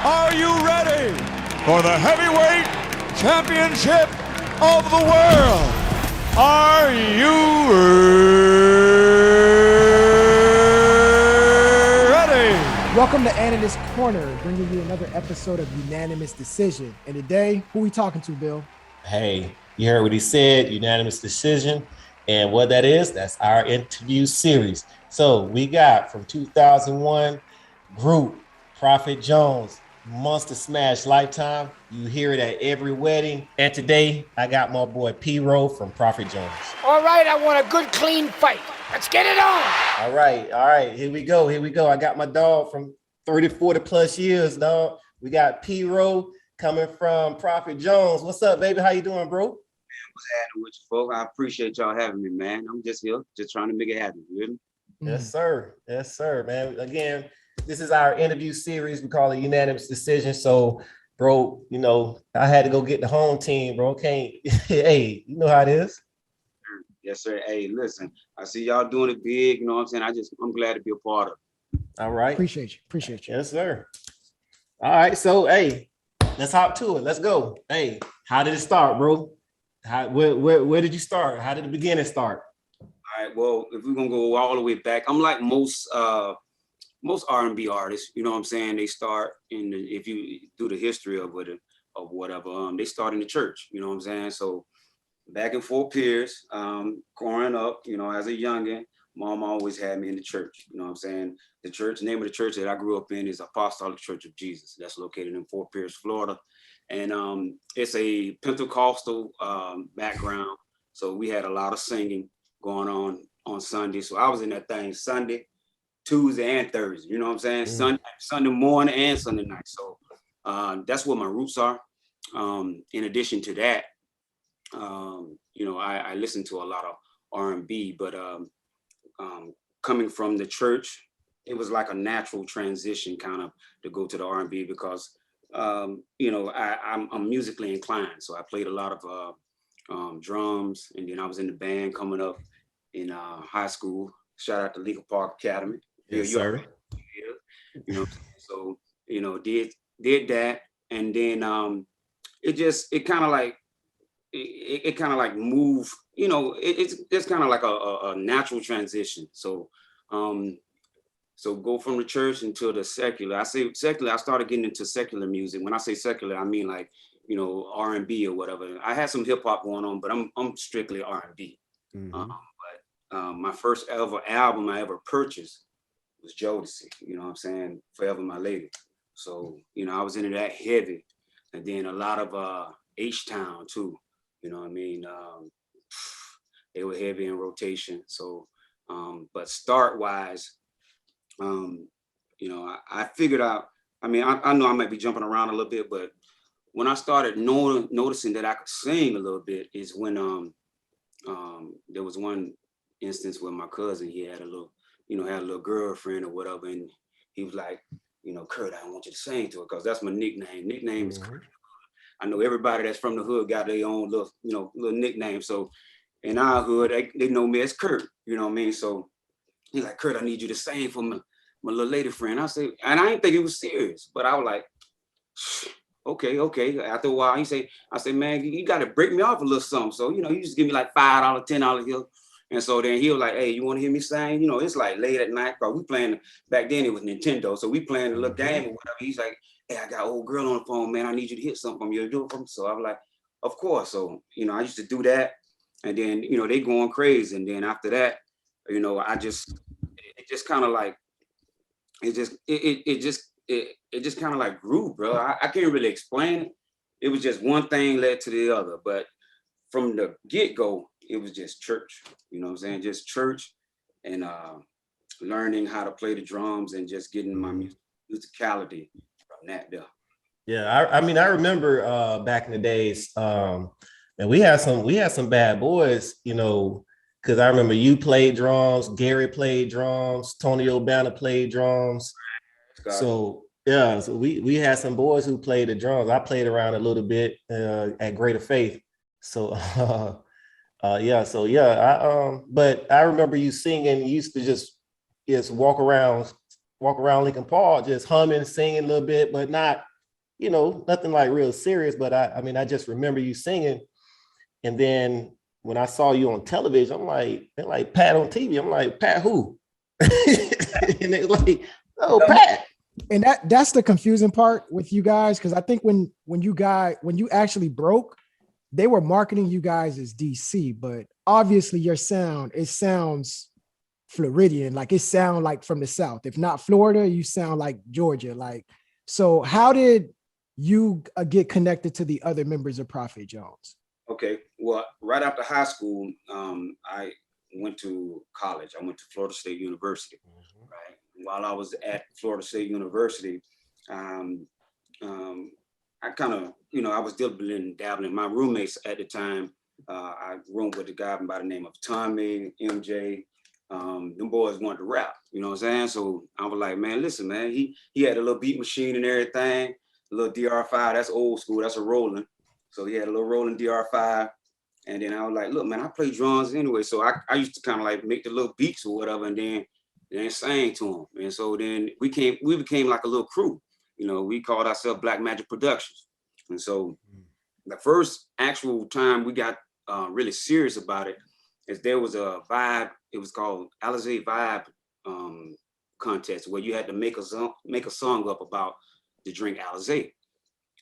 Are you ready for the heavyweight championship of the world? Are you ready? Welcome to Unanimous Corner, bringing you another episode of Unanimous Decision. And today, who we talking to, Bill? Hey, you heard what he said, Unanimous Decision. And what that is, that's our interview series. So we got from 2001, group, Prophet Jones, Monster Smash Lifetime. You hear it at every wedding. And today, I got my boy Rowe from Prophet Jones. All right, I want a good, clean fight. Let's get it on. All right. Here we go. I got my dog from 30, 40 plus years, dog. We got Rowe coming from Prophet Jones. What's up, baby? How you doing, bro? What's happening with you, folks? I appreciate y'all having me, man. I'm just here, just trying to make it happen. You hear me? Yes, sir, man. Again, this is our interview series. We call it Unanimous Decision. So, bro, you know, I had to go get the home team, bro. Hey, you know how it is. Yes, sir. Hey, listen, I see y'all doing it big. You know what I'm saying? I'm glad to be a part of it. All right. Appreciate you. Yes, sir. All right. So, hey, let's hop to it. Let's go. Hey, how did it start, bro? Where did you start? How did the beginning start? All right. Well, if we're gonna go all the way back, I'm like most R&B artists. You know what I'm saying? They start if you do the history of whatever, they start in the church. You know what I'm saying? So back in Fort Pierce, growing up, you know, as a youngin', mom always had me in the church. You know what I'm saying? The name of the church that I grew up in is Apostolic Church of Jesus. That's located in Fort Pierce, Florida. And it's a Pentecostal background. So we had a lot of singing going on Sunday. So I was in that thing Sunday, Tuesday, and Thursday. You know what I'm saying? Sunday morning and Sunday night. So that's where my roots are. In addition to that, you know, I listen to a lot of R&B, but coming from the church, it was like a natural transition kind of to go to the R&B because you know, I'm musically inclined. So I played a lot of drums, and then I was in the band coming up in high school. Shout out to Legal Park Academy. Yes, sir. You know, so, you know, did that. And then it kind of like moved, you know, it's kind of like a natural transition. So, so go from the church into the secular. I say secular, I started getting into secular music. When I say secular, I mean like, you know, R&B or whatever. I had some hip hop going on, but I'm strictly R&B. Mm-hmm. But my first ever album I ever purchased was Jodeci, you know what I'm saying? Forever My Lady. So, you know, I was into that heavy. And then a lot of H-Town too, you know what I mean? They were heavy in rotation. So, but start-wise, you know, I figured out, I mean, I know I might be jumping around a little bit, but when I started noticing that I could sing a little bit is when there was one instance where my cousin, he had a little girlfriend or whatever, and he was like, you know, Kurt, I want you to sing to her, because that's my nickname. Nickname is Kurt. I know everybody that's from the hood got their own little nickname. So in our hood, they know me as Kurt, you know what I mean? So he's like, Kurt, I need you to sing for my little lady friend. I said, and I didn't think it was serious, but I was like, okay. After a while, I said, man, you got to break me off a little something. So, you know, you just give me like $5, $10 here. And so then he was like, hey, you want to hear me sing? You know, it's like late at night, because we playing, back then it was Nintendo. So we playing a little game or whatever. He's like, hey, I got an old girl on the phone, man. I need you to hit something from you. Do it for me. So I was like, of course. So, you know, I used to do that. And then, you know, they going crazy. And then after that, you know, it just kind of like, it just kind of like grew, bro. I can't really explain it. It was just one thing led to the other. But from the get-go, it was just church. You know what I'm saying? Just church and learning how to play the drums and just getting my musicality from that there. Yeah, I mean, I remember back in the days, and we had some bad boys, you know, because I remember you played drums, Gary played drums, Tony O'Banner played drums. So yeah, so we had some boys who played the drums. I played around a little bit at Greater Faith. So but I remember you singing. You used to just walk around Lincoln Park, just humming, singing a little bit, but not you know, nothing like real serious, but I mean, I just remember you singing. And then when I saw you on television, I'm like, they're like Pat on TV. I'm like, Pat who? And they're like, oh, Pat. And that's the confusing part with you guys, because I think when you actually broke, they were marketing you guys as DC, but obviously your sound, it sounds Floridian, like it sound like from the South. If not Florida, you sound like Georgia. Like, so how did you get connected to the other members of Prophet Jones? Okay, well, right after high school, I went to college. I went to Florida State University. Right. While I was at Florida State University, I kind of, you know, I was dabbling. My roommates at the time, I roomed with a guy by the name of Tommy, MJ. Them boys wanted to rap, you know what I'm saying? So I was like, man, listen, man, he had a little beat machine and everything, a little DR5, that's old school, that's a Roland. So he had a little Roland DR5. And then I was like, look, man, I play drums anyway. So I used to kind of like make the little beats or whatever and then sang to him. And so then we became like a little crew. You know, we called ourselves Black Magic Productions. And so the first actual time we got really serious about it is there was a vibe. It was called Alizé Vibe contest where you had to make a song up about the drink Alizé.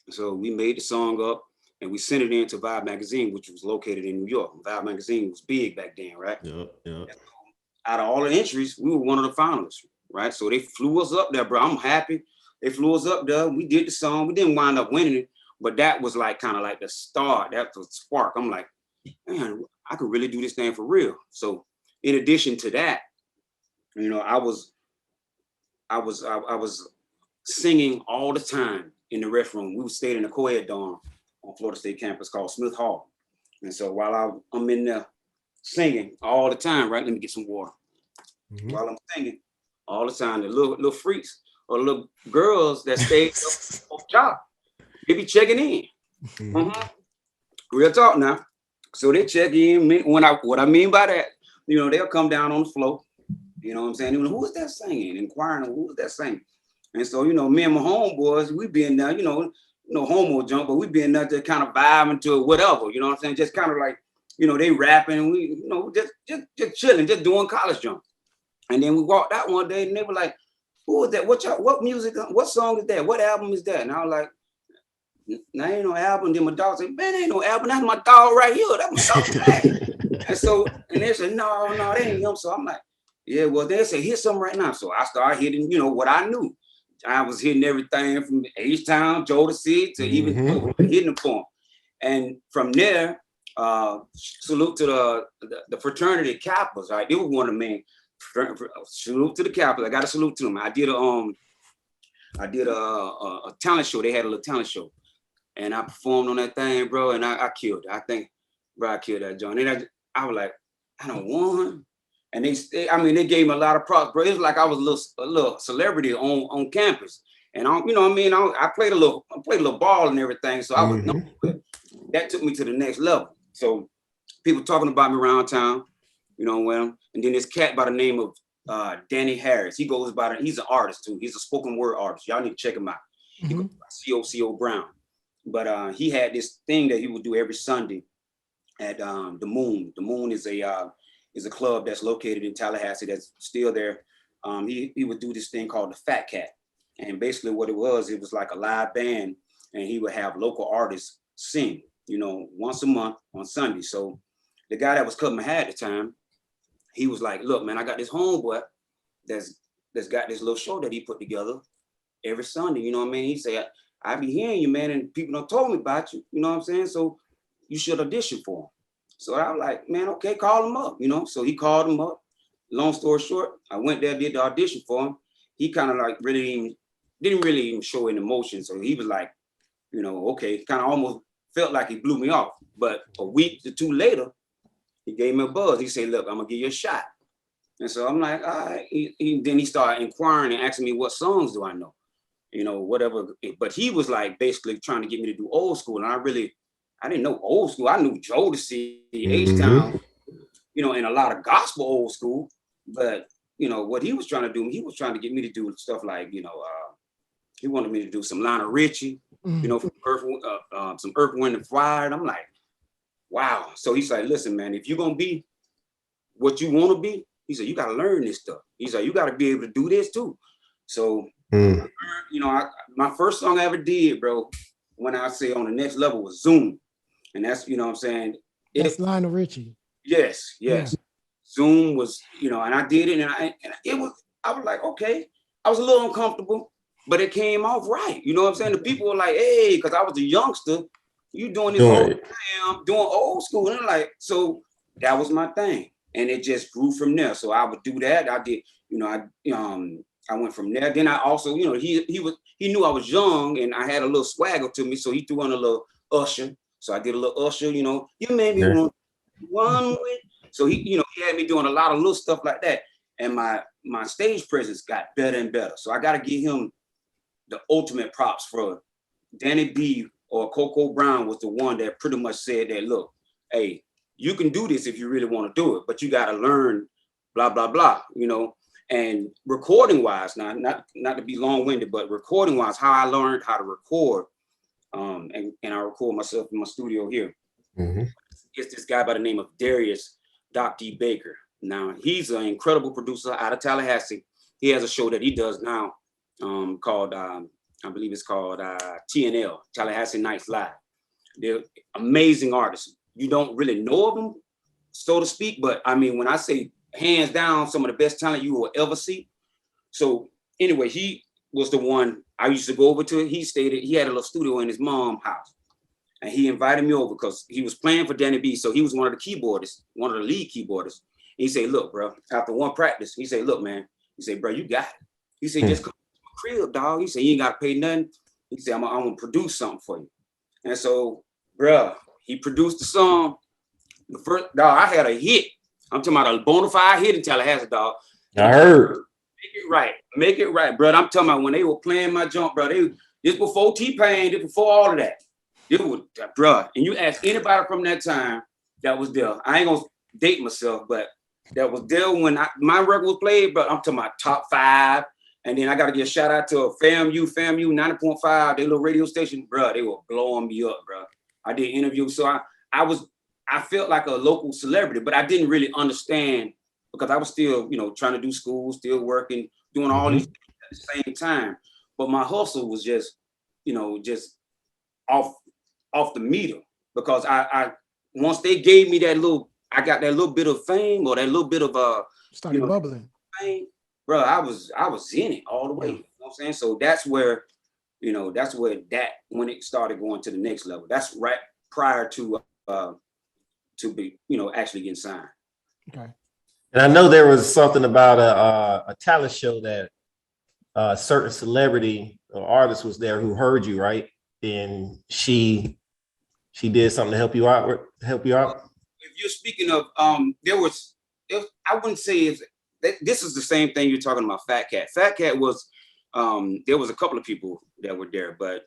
So we made the song up and we sent it in to Vibe magazine, which was located in New York. Vibe magazine was big back then, right? Yeah. Out of all the entries, we were one of the finalists, right? So they flew us up there, bro. I'm happy. They flew us up there. We did the song. We didn't wind up winning it, but that was like kind of like the start. That was the spark. I'm like, man, I could really do this thing for real. So in addition to that, you know, I was singing all the time in the restroom. We stayed in a co-ed dorm on Florida State campus called Smith Hall. And so while I'm in there singing all the time, right? Let me get some water. Mm-hmm. While I'm singing all the time, the little freaks or little girls that stayed on job, they be checking in. Mm-hmm. Real talk now. So they check in. What I mean by that, you know, they'll come down on the floor. You know what I'm saying? You know, who is that singing? Inquiring, who is that singing? And so, you know, me and my homeboys, we be in there, you know, homo jump, but we be in there to kind of vibing to whatever, you know what I'm saying? Just kind of like, you know, they rapping and we, you know, just chilling, just doing college jump. And then we walked out one day and they were like, who is that? What music, what song is that? What album is that? And I was like, nah, ain't no album. Then my dog said, man, ain't no album. That's my dog right here. That's my dog. And so, and they said, no, that ain't him. So I'm like, yeah, well, they said, hit something right now. So I started hitting, you know, what I knew. I was hitting everything from H-Town, Jodeci to even hitting the form. And from there, salute to the fraternity Kappas, right? They were one of the main. Salute to the Kappas. I got to salute to them. I did a talent show. They had a little talent show, and I performed on that thing, bro. And I killed it. I think, bro, I killed that joint. And I was like, I done won. And they gave me a lot of props, bro. It was like I was a little celebrity on campus. And you know what I mean? I played a little ball and everything. So I was that took me to the next level. So people talking about me around town, you know, well, and then this cat by the name of Danny Harris. He goes by he's an artist too. He's a spoken word artist. Y'all need to check him out. He goes by COCO Brown. But he had this thing that he would do every Sunday at the Moon. The Moon is a club that's located in Tallahassee that's still there. He would do this thing called the Fat Cat. And basically what it was like a live band and he would have local artists sing, you know, once a month on Sunday. So the guy that was cutting my hair at the time, he was like, look, man, I got this homeboy that's got this little show that he put together every Sunday. You know what I mean? He said, I be hearing you, man, and people don't told me about you. You know what I'm saying? So you should audition for him. So I was like, man, okay, call him up, you know? So he called him up. Long story short, I went there, did the audition for him. He kind of like didn't really even show any emotion. So he was like, you know, okay, kind of almost felt like he blew me off. But a week or two later, he gave me a buzz. He said, look, I'm gonna give you a shot. And so I'm like, all right. Then he started inquiring and asking me what songs do I know, you know, whatever. But he was like basically trying to get me to do old school. And I didn't know old school. I knew Jodeci, H-Town, you know, and a lot of gospel old school. But, you know, what he was trying to do, he was trying to get me to do stuff like, you know, he wanted me to do some Lionel Richie, you know, from some Earth, Wind and Fire. And I'm like, wow. So he's like, listen, man, if you're gonna be what you want to be, he said, you got to learn this stuff. He's like, you got to be able to do this too. So, you know, my first song I ever did, bro, when I say on the next level was Zoom. And that's, you know what I'm saying? That's Lionel Richie. Yes. Yeah. Zoom was, you know, and I did it, and I was like, okay. I was a little uncomfortable, but it came off right. You know what I'm saying? The people were like, hey, because I was a youngster, you doing this I'm doing old school. And I'm like, so that was my thing. And it just grew from there. So I would do that. I did, you know, I went from there. Then I also, you know, he knew I was young and I had a little swagger to me. So he threw on a little Usher. So I did a little Usher, you know, you made me want one with. So he, you know, he had me doing a lot of little stuff like that. And my stage presence got better and better. So I got to give him the ultimate props for Danny B or Coco Brown was the one that pretty much said that, look, hey, you can do this if you really want to do it, but you got to learn blah, blah, blah, you know. And recording wise, now, not to be long winded, but recording wise, how I learned how to record, and I record myself in my studio here. It's this guy by the name of Darius Doc D. Baker. Now, he's an incredible producer out of Tallahassee. He has a show that he does now called, I believe it's called TNL, Tallahassee Nights Live. They're amazing artists. You don't really know of them, so to speak, but I mean, when I say hands down, some of the best talent you will ever see. So anyway, he was the one I used to go over to. He had a little studio in his mom's house. And he invited me over because he was playing for Danny B. So he was one of the keyboardists, one of the lead keyboardists. He said, look, bro, after one practice, he said, look, man, he said, bro, you got it. He said, just come to my crib, dog. He said, you ain't got to pay nothing. He said, I'm going to produce something for you. And so, bro, he produced the song. The first, dog, I had a hit. I'm talking about a bona fide hit in Tallahassee, dog. I heard. Make it right, bro. I'm talking about when they were playing my jump, bro. This before T-Pain, this before all of that. It was, bro. And you ask anybody from that time that was there. I ain't gonna date myself, but that was there when my record was played, but I'm talking about top 5. And then I got to give a shout out to FAMU 90.5, their little radio station, bro. They were blowing me up, bro. I did interviews, so I felt like a local celebrity, but I didn't really understand because I was still, you know, trying to do school, still working, doing all these things at the same time. But my hustle was just, you know, just off the meter because I once they gave me that little, I got that little bit of fame or that little bit of started bubbling. Fame, bro. I was in it all the way. You know what I'm saying? So that's where, you know, when it started going to the next level. That's right prior to be, you know, actually getting signed. Okay. And I know there was something about a talent show that a certain celebrity or artist was there who heard you, right? And she did something to help you out. If you're speaking of, I wouldn't say this is the same thing you're talking about. Fat Cat. Fat Cat was, there was a couple of people that were there, but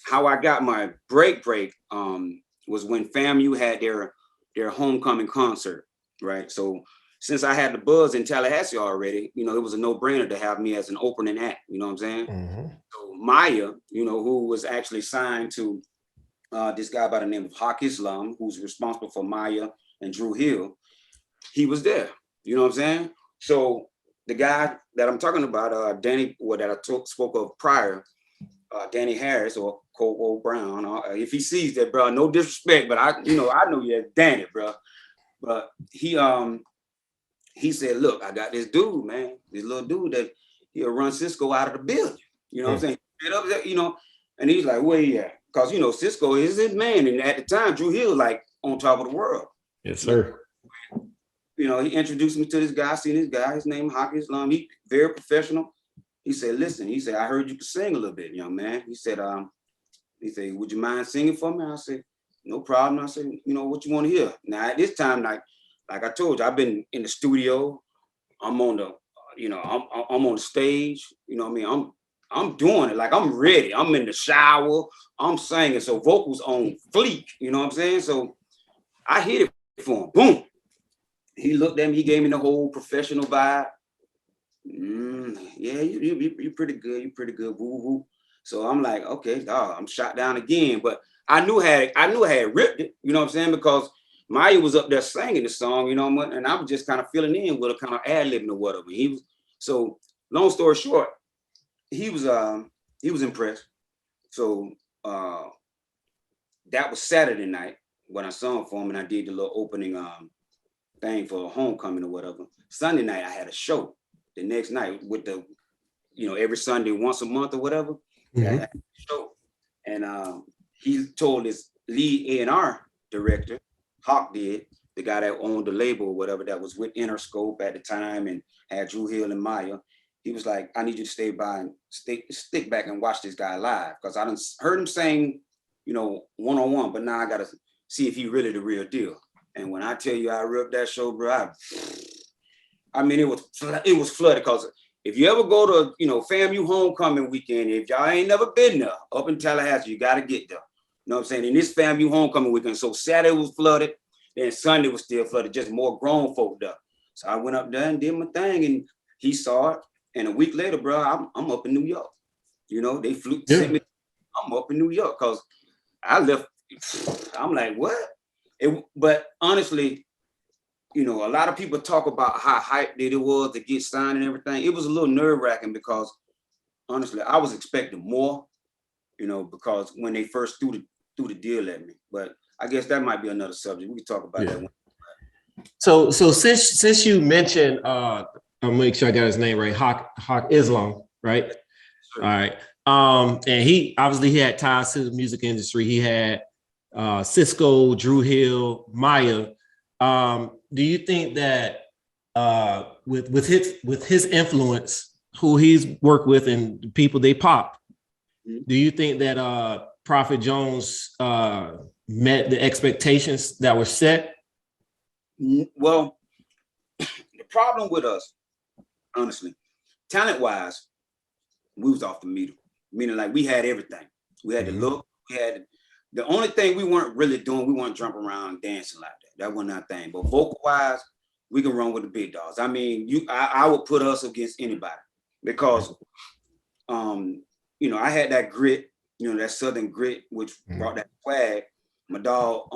how I got my break was when FAMU had their homecoming concert, right? So since I had the buzz in Tallahassee already, you know, it was a no-brainer to have me as an opening act, you know what I'm saying? So Maya, you know, who was actually signed to this guy by the name of Hawk Islam, who's responsible for Maya and Drew Hill, he was there, you know what I'm saying? So the guy that I'm talking about, Danny, that I spoke of prior, Danny Harris or Coco Brown, if he sees that, bro, no disrespect, but I know you as Danny, bro. But he said, look, I got this dude, man, this little dude that he'll run Cisco out of the building. You know what I'm saying? Up there, you know, and he's like, where you at? Because, you know, Cisco is his man. And at the time, Drew Hill, like, on top of the world. Yes, sir. You know, he introduced me to this guy, seen this guy, his name Hawk Islam. He very professional. He said, listen, he said, I heard you could sing a little bit, young man. He said, would you mind singing for me? I said, no problem. I said, you know, what you want to hear? Now, at this time, like I told you, I've been in the studio. I'm on the, you know, I'm on the stage. You know what I mean? I'm doing it. Like, I'm ready. I'm in the shower. I'm singing. So vocals on fleek. You know what I'm saying? So I hit it for him. Boom. He looked at me. He gave me the whole professional vibe. Yeah, you pretty good. You pretty good. Woo woo. So I'm like, okay, dog, I'm shot down again. But I knew I had ripped it, you know what I'm saying? Because Maya was up there singing the song, you know what? And I was just kind of filling in with a kind of ad-libbing or whatever. So long story short, he was impressed. So that was Saturday night when I sung for him and I did the little opening thing for homecoming or whatever. Sunday night I had a show the next night with the, every Sunday once a month or whatever. I had a show. And he told his lead A&R director, Hawk did, the guy that owned the label or whatever that was with Interscope at the time and had Drew Hill and Maya. He was like, I need you to stay by and stick back and watch this guy live. Because I done heard him sing, one-on-one, but now I got to see if he really the real deal. And when I tell you I ripped that show, bro, I mean, it was flooded. Because if you ever go to, FAMU homecoming weekend, if y'all ain't never been there up in Tallahassee, you got to get there. You know what I'm saying? And this FAMU homecoming weekend, so Saturday was flooded, then Sunday was still flooded, just more grown folk there. So I went up there and did my thing, and he saw it. And a week later, bro, I'm up in New York. They sent me. I'm up in New York because I left. I'm like, what? But honestly, a lot of people talk about how hyped it was to get signed and everything. It was a little nerve-wracking because honestly, I was expecting more, because when they first threw the deal at me. But I guess that might be another subject. We can talk about that one. So since you mentioned I'll make sure I got his name right, Hawk Islam, right? Sure. All right. And he had ties to the music industry. He had Cisco, Drew Hill, Maya. Do you think that with his influence, who he's worked with and the people they pop, do you think that Prophet Jones met the expectations that were set? Well, the problem with us, honestly, talent-wise, we was off the meter. Meaning like we had everything. We had the look, the only thing we weren't really doing, we weren't jumping around dancing like that. That wasn't our thing. But vocal-wise, we can run with the big dogs. I mean, I would put us against anybody because I had that grit, that Southern grit, which brought that swag. My dog,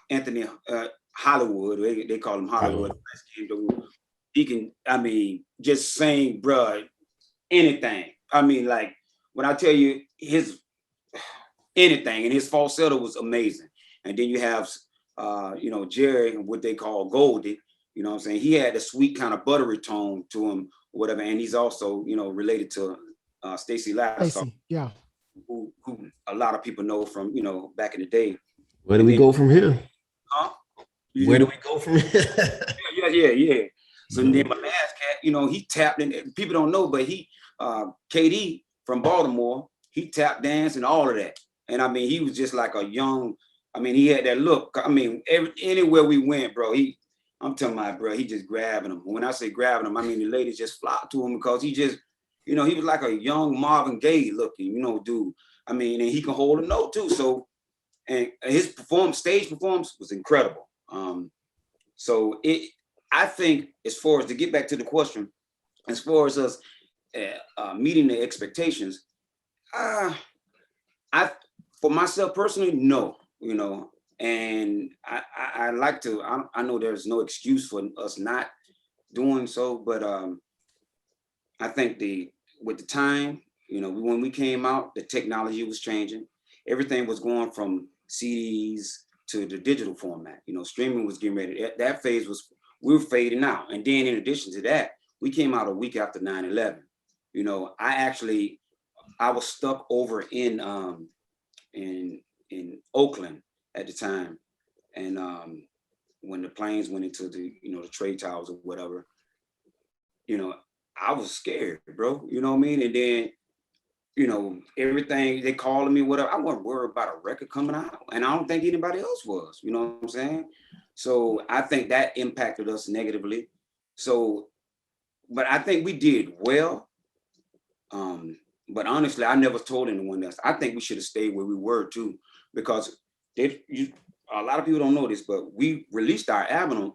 Anthony Hollywood, they call him Hollywood. He can, just sing, bruh, anything. Like when I tell you his anything, and his falsetto was amazing. And then you have, Jerry, what they call Goldie. You know what I'm saying? He had a sweet kind of buttery tone to him, or whatever. And he's also, related to Stacey Lasser, who a lot of people know from, back in the day. Where do we go from here? Huh? Where do we go from here? Yeah. So then my last cat, he tapped in. People don't know, but he, KD from Baltimore, he tap danced and all of that. And he was just like a young. He had that look. Anywhere we went, bro, I'm telling my bro, he just grabbing them. When I say grabbing them, the ladies just flocked to him because he just, he was like a young Marvin Gaye looking, dude. And he can hold a note too. So, and his stage performance was incredible. So I think, as far as to get back to the question, as far as us meeting the expectations, for myself personally, no, and I like to. I know there's no excuse for us not doing so, but I think with the time, when we came out, the technology was changing. Everything was going from CDs to the digital format. Streaming was getting ready. That phase we were fading out. And then in addition to that, we came out a week after 9/11. I was stuck over in Oakland at the time. And when the planes went into the, the trade towers or whatever, I was scared, bro. You know what I mean? And then, everything they calling me, whatever, I wasn't worried about a record coming out. And I don't think anybody else was, you know what I'm saying? So I think that impacted us negatively. So, but I think we did well. But honestly, I never told anyone else. I think we should have stayed where we were too, because a lot of people don't know this, but we released our album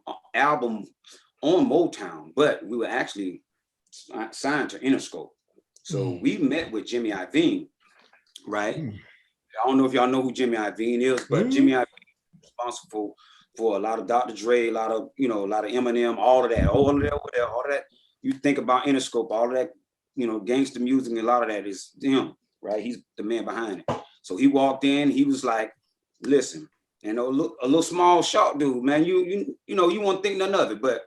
on Motown, but we were actually signed to Interscope. So we met with Jimmy Iovine right? I don't know if y'all know who Jimmy Iovine is, but Jimmy Iovine is responsible for a lot of Dr. Dre, a lot of Eminem, all of that over there, all of that. You think about Interscope, all of that, gangster music, and a lot of that is him, right? He's the man behind it. So he walked in, he was like, listen, a little small, short dude, man, you won't think none of it, but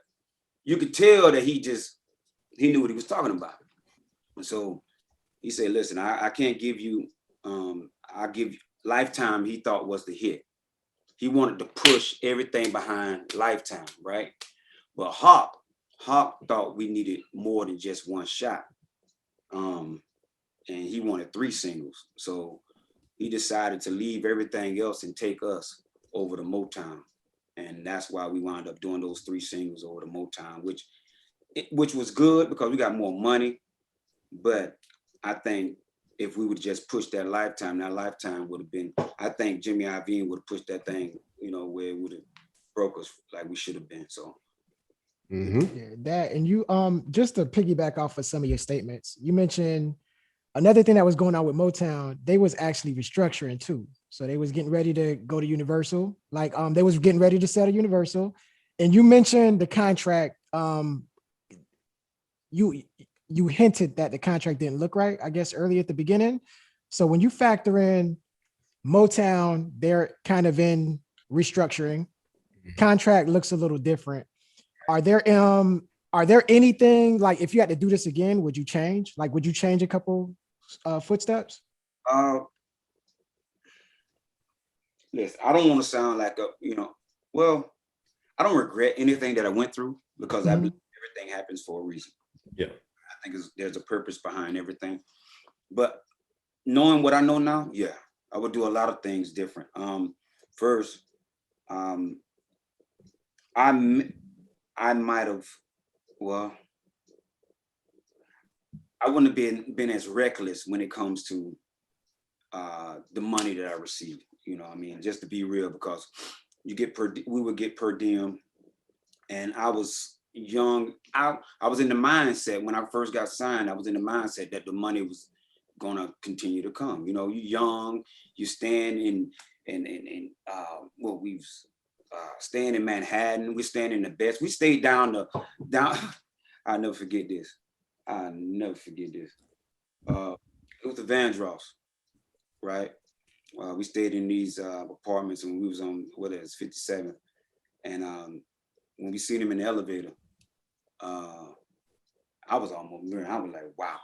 you could tell that he knew what he was talking about. And so he said, listen, I can't give you, I'll give you Lifetime, he thought was the hit. He wanted to push everything behind Lifetime, right? But Hawk thought we needed more than just one shot. And he wanted 3 singles. So he decided to leave everything else and take us over to Motown. And that's why we wound up doing those 3 singles over to Motown, which was good because we got more money. But I think if we would just push that Lifetime would have been, I think Jimmy Iovine would have pushed that thing, where it would have broke us like we should have been. So yeah, that, and you just to piggyback off of some of your statements, you mentioned another thing that was going on with Motown, they was actually restructuring too. So they was getting ready to go to Universal, like they was getting ready to sell to Universal. And you mentioned the contract, you hinted that the contract didn't look right, I guess, early at the beginning. So when you factor in Motown, they're kind of in restructuring. Contract looks a little different. Are there anything, like, if you had to do this again, would you change? Like, would you change a couple footsteps? Listen, I don't want to sound like well, I don't regret anything that I went through because I believe everything happens for a reason. Yeah. I think there's a purpose behind everything. But knowing what I know now, yeah, I would do a lot of things different. First, I might have, well, I wouldn't have been as reckless when it comes to the money that I received. Just to be real, because we would get per diem, and I was young. I was in the mindset when I first got signed. I was in the mindset that the money was gonna continue to come. You're young. You stand in staying in Manhattan. We're staying in the best. We stayed down. I'll never forget this. It was the Vandross, right? We stayed in these apartments, and we was on 57th. And when we seen him in the elevator, I was like, wow,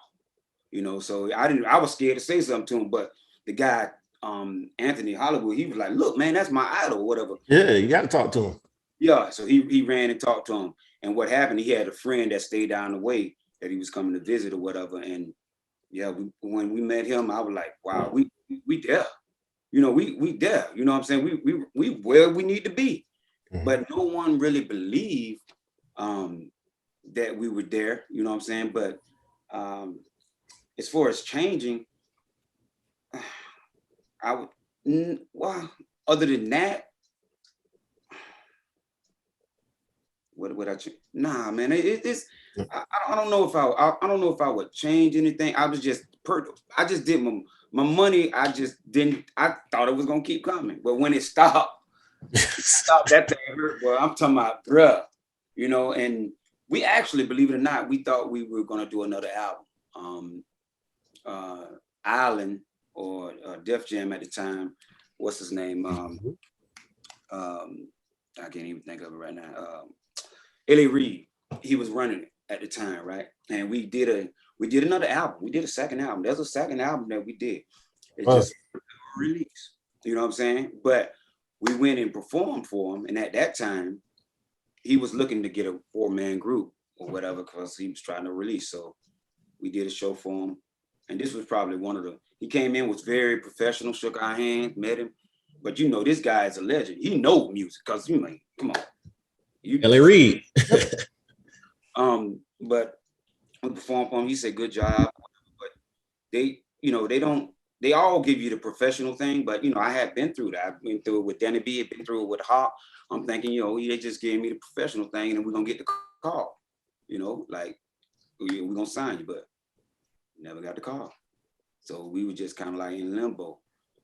so I was scared to say something to him, but the guy, Anthony Hollywood, he was like, look, man, that's my idol, whatever. Yeah, you got to talk to him. Yeah, so he ran and talked to him. And what happened, he had a friend that stayed down the way that he was coming to visit or whatever. And yeah, when we met him, I was like, wow, we there. We there. You know what I'm saying? We where we need to be. Mm-hmm. But no one really believed that we were there. You know what I'm saying? But as far as changing, I would, well, other than that, what would I change? Nah, man, it's I don't know if I don't know if I would change anything. I was just I just did my money. I thought it was gonna keep coming, but when it stopped, that thing hurt. Well, I'm talking about, bruh, and we actually, believe it or not, we thought we were gonna do another album. Island or Def Jam at the time. What's his name? I can't even think of it right now. L.A. Reid, he was running it at the time, right? And we did another album. We did a second album. There's a second album that we did. It just released. You know what I'm saying? But we went and performed for him, and at that time, he was looking to get a 4-man group or whatever because he was trying to release. So we did a show for him, and this was probably he came in, was very professional, shook our hands, met him. But this guy is a legend. He knows music because come on. L.A. Reid. But we performed for him. He said, good job. But they all give you the professional thing. But, I had been through that. I've been through it with Danny B. I've been through it with Hawk. I'm thinking, they just gave me the professional thing and then we're going to get the call. Like, we're going to sign you, but never got the call. So we were just kind of like in limbo,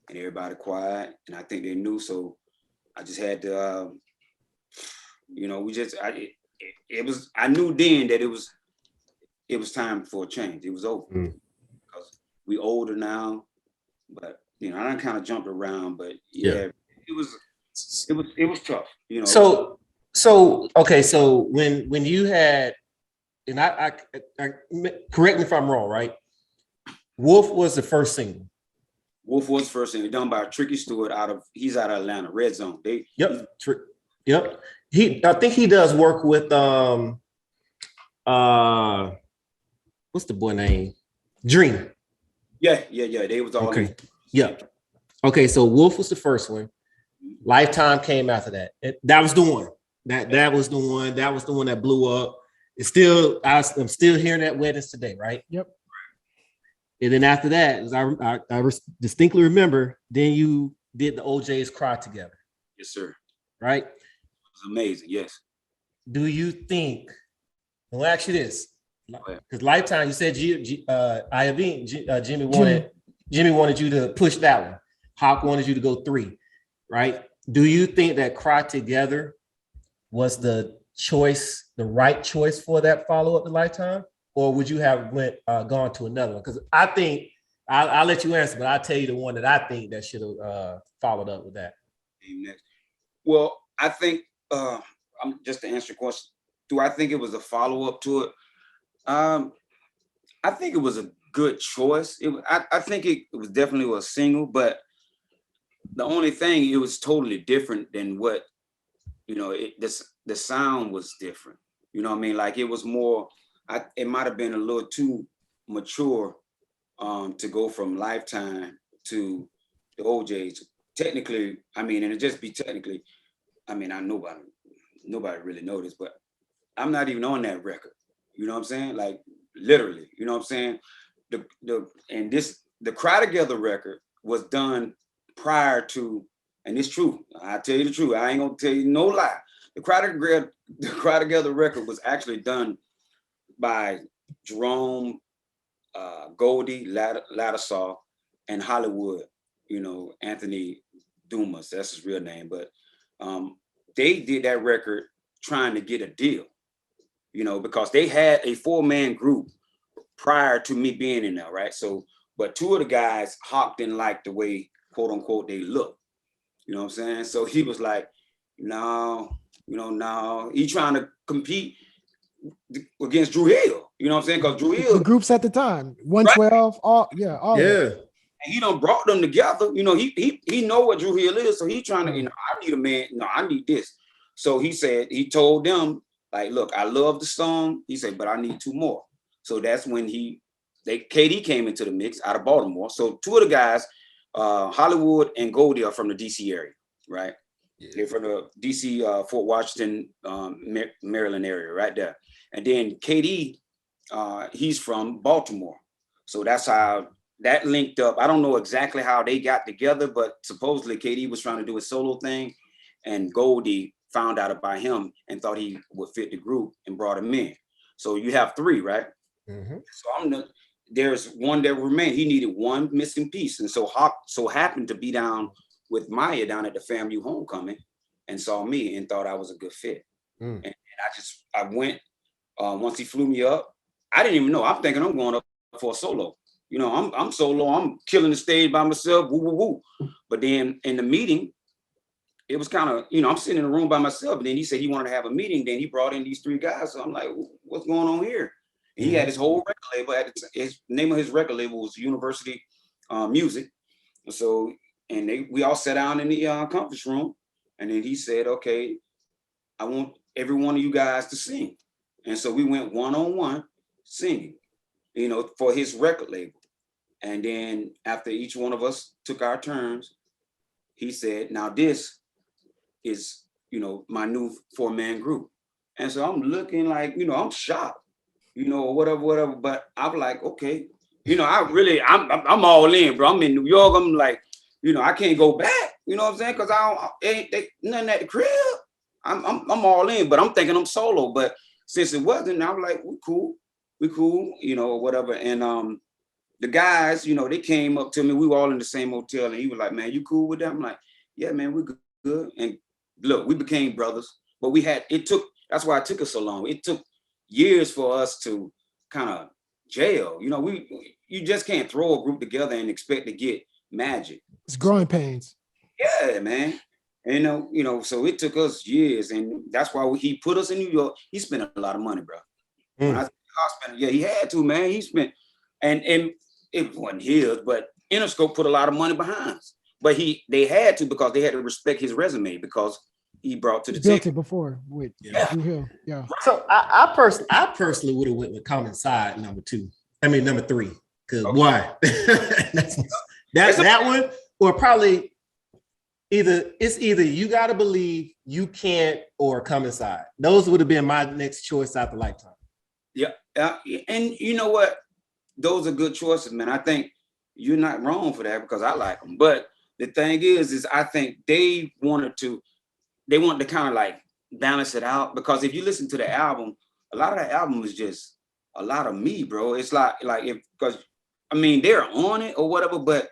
and everybody quiet. And I think they knew, so I just had to, I knew then that it was time for a change. It was over because we older now, but I done kind of jumped around, but yeah, it was tough. So okay, so when you had, and I correct me if I'm wrong, right? Wolf was the first single. Wolf was first single, done by Tricky Stewart he's out of Atlanta, Red Zone. Yep. I think he does work with what's the boy name? Dream. Yeah. They was all okay. Okay, so Wolf was the first one. Lifetime came after that. That was the one. That was the one. That was the one that blew up. It's still, I'm still hearing that weddings today, right? Yep. And then after that, as I distinctly remember, then you did the OJ's Cry Together. Yes, sir. Right? It was amazing. Yes. Do you think? I'll ask you this, because Lifetime, you said Jimmy wanted you to push that one. Hawk wanted you to go 3, right? Do you think that Cry Together was the right choice for that follow-up to Lifetime? Or would you have gone to another one? Because I think I'll let you answer, but I'll tell you the one that I think that should have followed up with that. Well, I think just to answer your question, do I think it was a follow-up to it? I think it was a good choice. I think it was definitely a single, but the only thing, it was totally different than what, the sound was different. You know what I mean? Like it was more, it might have been a little too mature to go from Lifetime to the OJs. Technically, and it just be technically, I nobody really noticed, but I'm not even on that record. You know what I'm saying? Like literally, you know what I'm saying? The Cry Together record was done prior to, and it's true. I tell you the truth. I ain't gonna tell you no lie. The Cry Together record was actually done by Jerome, Goldie, Lattisaw, and Hollywood. Anthony Dumas. That's his real name. But they did that record trying to get a deal. Because they had a 4-man group prior to me being in there, right? So, but 2 of the guys, Hawk didn't like the way, quote unquote, they look. You know what I'm saying? So he was like, no, he trying to compete against Drew Hill. You know what I'm saying? Because Drew Hill, the groups at the time, 112, right? all. And he done brought them together. He know what Drew Hill is, so he trying to, I need a man. No, I need this. So he told them, like, look, I love the song. He said, but I need 2 more. So that's when KD came into the mix out of Baltimore. So 2 of the guys, Hollywood and Goldie, are from the DC area, right? Yeah. They're from the DC, Fort Washington, Maryland area, right there. And then KD, he's from Baltimore. So that's how that linked up. I don't know exactly how they got together, but supposedly KD was trying to do a solo thing, and Goldie found out about him and thought he would fit the group and brought him in. So you have 3, right? Mm-hmm. So there's one that remained. He needed one missing piece. And so Hawk so happened to be down with Maya down at the FAMU homecoming and saw me and thought I was a good fit. And I went, once he flew me up, I didn't even know. I'm thinking I'm going up for a solo. I'm solo. I'm killing the stage by myself. Woo, woo, woo. But then in the meeting, it was kind of, I'm sitting in a room by myself. And then he said he wanted to have a meeting. Then he brought in these 3 guys. So I'm like, what's going on here? And he had his whole record label. His name of his record label was University Music. So, and we all sat down in the conference room. And then he said, okay, I want every one of you guys to sing. And so we went one-on-one singing, for his record label. And then after each one of us took our turns, he said, now this is, my new 4-man group. And so I'm looking like, I'm shocked, whatever. But I'm like, okay, I'm all in, bro. I'm in New York. I'm like, I can't go back. You know what I'm saying? Because ain't nothing at the crib. I'm all in, but I'm thinking I'm solo. But since it wasn't, I was like, we cool, whatever. And the guys, you know, they came up to me. We were all in the same hotel, and he was like, "Man, you cool with that?" I'm like, "Yeah, man, we're good." And look, we became brothers, but that's why it took us so long. It took years for us to kind of jail. You know, you just can't throw a group together and expect to get magic. It's growing pains. Yeah, man. And, so it took us years, and that's why he put us in New York. He spent a lot of money, bro. When I spent, yeah, he had to, man. He spent, and it wasn't his, but Interscope put a lot of money behind us. But they had to, because they had to respect his resume, because he brought to the built table. it before with Drew Hill. Yeah. So I personally would have went with Common Side number 3. Because why? that one, or probably either You Gotta Believe, You Can't, or Come Inside. Those would have been my next choice after Lifetime. Yeah. And you know what? Those are good choices, man. I think you're not wrong for that, because I like them. But the thing is I think they wanted to kind of like balance it out, because if you listen to the album, a lot of the album is just a lot of me, bro. It's because I mean, they're on it or whatever, but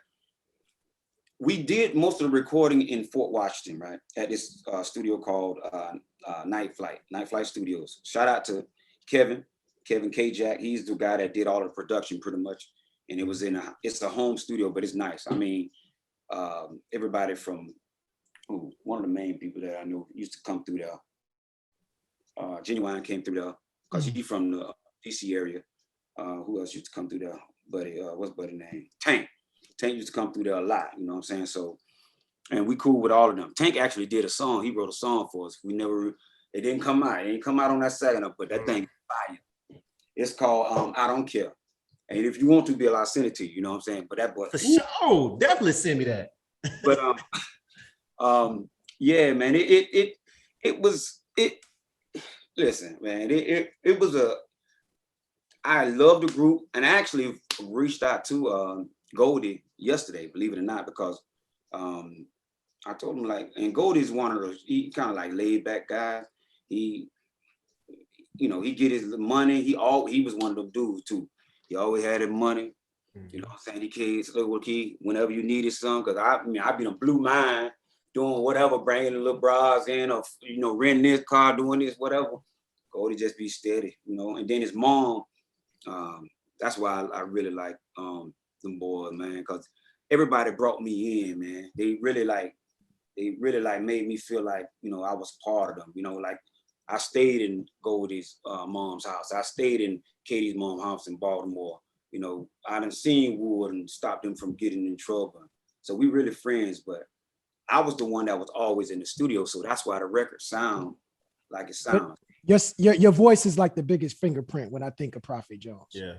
we did most of the recording in Fort Washington, right? At this studio called Night Flight Studios. Shout out to Kevin K-Jack. He's the guy that did all the production pretty much. And it's a home studio, but it's nice. I mean, everybody from one of the main people that I know used to come through there. Genuine came through there because he's from the DC area. Who else used to come through there? Buddy, what's Buddy name? Tank used to come through there a lot, you know what I'm saying? So, and we cool with all of them. Tank actually did a song. He wrote a song for us. It didn't come out. It didn't come out on that second up, but that thing is fire. It's called I Don't Care. And if you want to, Bill, I'll send it to you, you know what I'm saying? But that boy. For sure. Definitely send me that. But yeah, man, listen, man, it was I love the group, and I actually reached out to Goldie yesterday, believe it or not, because I told him, like, and Goldie's one of those, he kind of like laid back guys. He get his money. He was one of them dudes too. He always had his money. You know what I'm saying? He kids, whenever you needed some, because I be on Blue Mind doing whatever, bringing the little bras in, or renting this car, doing this, whatever. Goldie just be steady, And then his mom, that's why I really like them boys, man, because everybody brought me in, man. They really made me feel like, I was part of them, like I stayed in Goldie's mom's house. I stayed in Katie's mom's house in Baltimore. I done seen Wood and stopped him from getting in trouble. So we really friends, but I was the one that was always in the studio. So that's why the record sound like it sounds. Your voice is like the biggest fingerprint when I think of Prophet Jones. Yeah.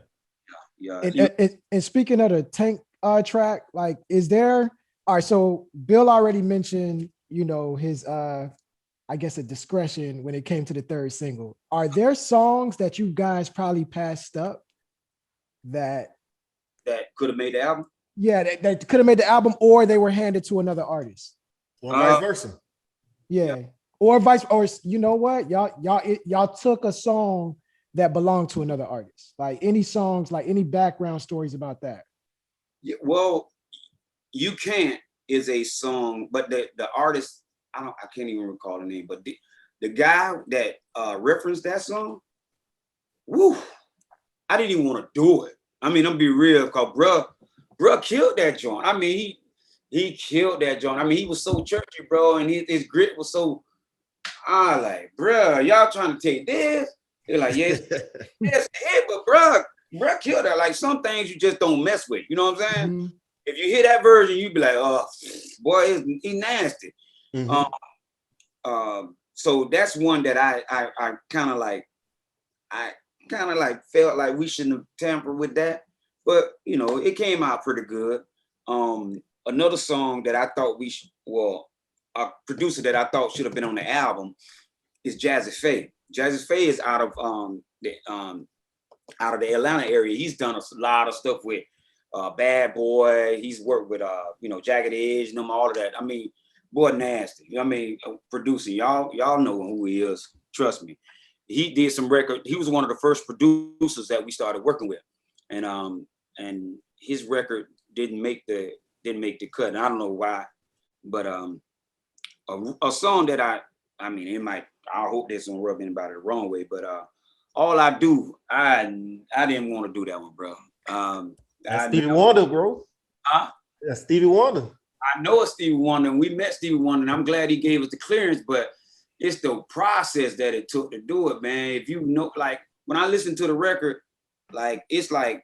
And speaking of the Tank track, like, is there, all right, so Bill already mentioned, his, I guess, a discretion when it came to the third single. Are there songs that you guys probably passed up that could have made the album? Yeah, that could have made the album, or they were handed to another artist, or vice versa. Yeah, or vice, or you know what, y'all took a song that belonged to another artist. Like, any songs, like any background stories about that? Yeah, well, You Can't is a song, but the artist, I can't even recall the name, but the guy that referenced that song, woo, I didn't even want to do it. I mean, I'm gonna be real, because bruh killed that joint. I mean, he killed that joint. I mean, he was so churchy, bro, and his grit was so, like, bruh, y'all trying to take this? They're like, yes, but bruh killed that. Like, some things you just don't mess with, you know what I'm saying? Mm-hmm. If you hear that version, you be like, oh, boy, he nasty. Mm-hmm. So that's one that I kind of like felt like we shouldn't have tampered with that, but it came out pretty good. Another song that I thought a producer that I thought should have been on the album is Jazzy Faye. Jazzy Faye is out of the Atlanta area. He's done a lot of stuff with Bad Boy. He's worked with Jagged Edge and them, all of that. I mean, boy, nasty. I mean, producing, y'all know who he is. Trust me. He did some record. He was one of the first producers that we started working with, and his record didn't make the cut. And I don't know why, but a song that I mean, it might. I hope this don't rub anybody the wrong way, but all I do, I didn't want to do that one, bro. That's Stevie Wonder, bro. Huh? That's Stevie Wonder. I know it's Stevie Wonder, and we met Stevie Wonder, and I'm glad he gave us the clearance, but it's the process that it took to do it, man. If you know, like when I listen to the record, like it's like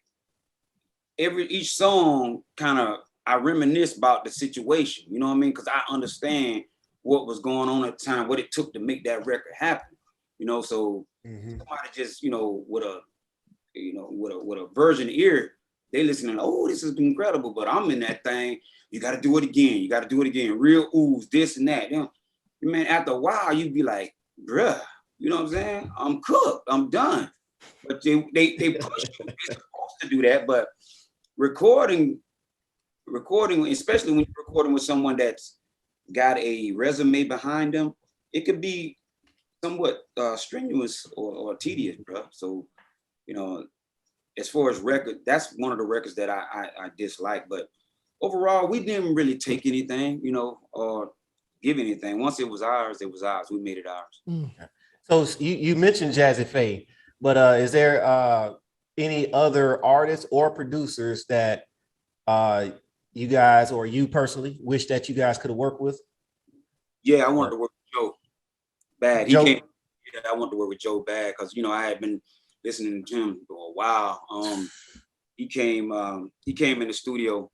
each song kind of I reminisce about the situation, you know what I mean? Because I understand what was going on at the time, what it took to make that record happen, you know. So somebody just, you know, with a virgin ear, they listening, oh, this is incredible, but I'm in that thing. You got to do it again. You got to do it again. Real ooze, this and that. You know, man, after a while, you'd be like, bruh, you know what I'm saying? I'm cooked. I'm done. But they push you. They're supposed to do that. But recording, especially when you're recording with someone that's got a resume behind them, it could be somewhat strenuous or tedious, bro. So, you know, as far as record, that's one of the records that I dislike. But overall, we didn't really take anything, you know, or give anything. Once it was ours, it was ours. We made it ours. So you mentioned Jazzy Faye, but is there any other artists or producers that you guys or you personally wish that you guys could have worked with? Yeah, I wanted to work with Joe Bad. Joe. I wanted to work with Joe Bad because, you know, I had been listening to him for a while. He came in the studio.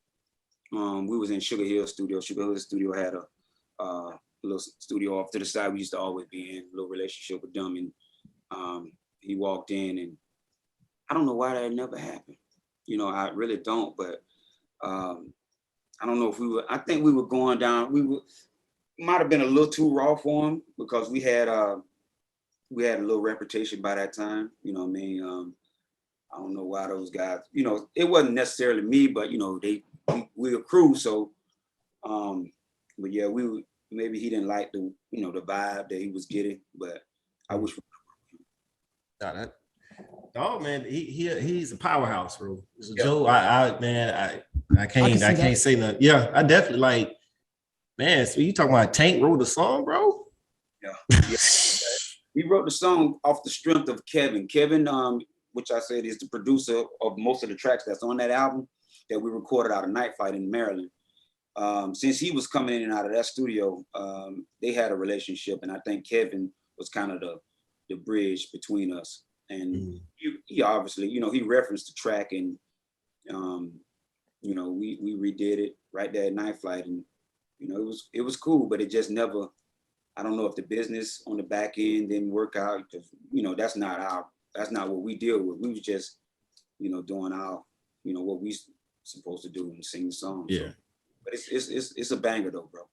We was in Sugar Hill studio. Sugar Hill studio had a little studio off to the side. We used to always be in a little relationship with them. And he walked in, and I don't know why that never happened. You know, I really don't, but I don't know if I think we were going down, might have been a little too raw for him because we had a little reputation by that time. You know what I mean? I don't know why those guys, you know, it wasn't necessarily me, but you know, we a crew. So, but yeah, maybe he didn't like the vibe that he was getting, but I wish. Oh man, he's a powerhouse, bro. So yeah. Joe, I can't say nothing. Yeah, I definitely like, man. So you talking about Tank wrote the song, bro? Yeah. He wrote the song off the strength of Kevin. Kevin, which I said is the producer of most of the tracks that's on that album that we recorded out of Night Flight in Maryland. Since he was coming in and out of that studio, they had a relationship, and I think Kevin was kind of the bridge between us. And he obviously, you know, he referenced the track, and you know, we redid it right there at Night Flight, and you know, it was cool, but it just never. I don't know if the business on the back end didn't work out, because you know, that's not what we deal with. We was just, you know, doing our, you know, what we supposed to do and sing songs. Yeah. So, but it's a banger though, bro.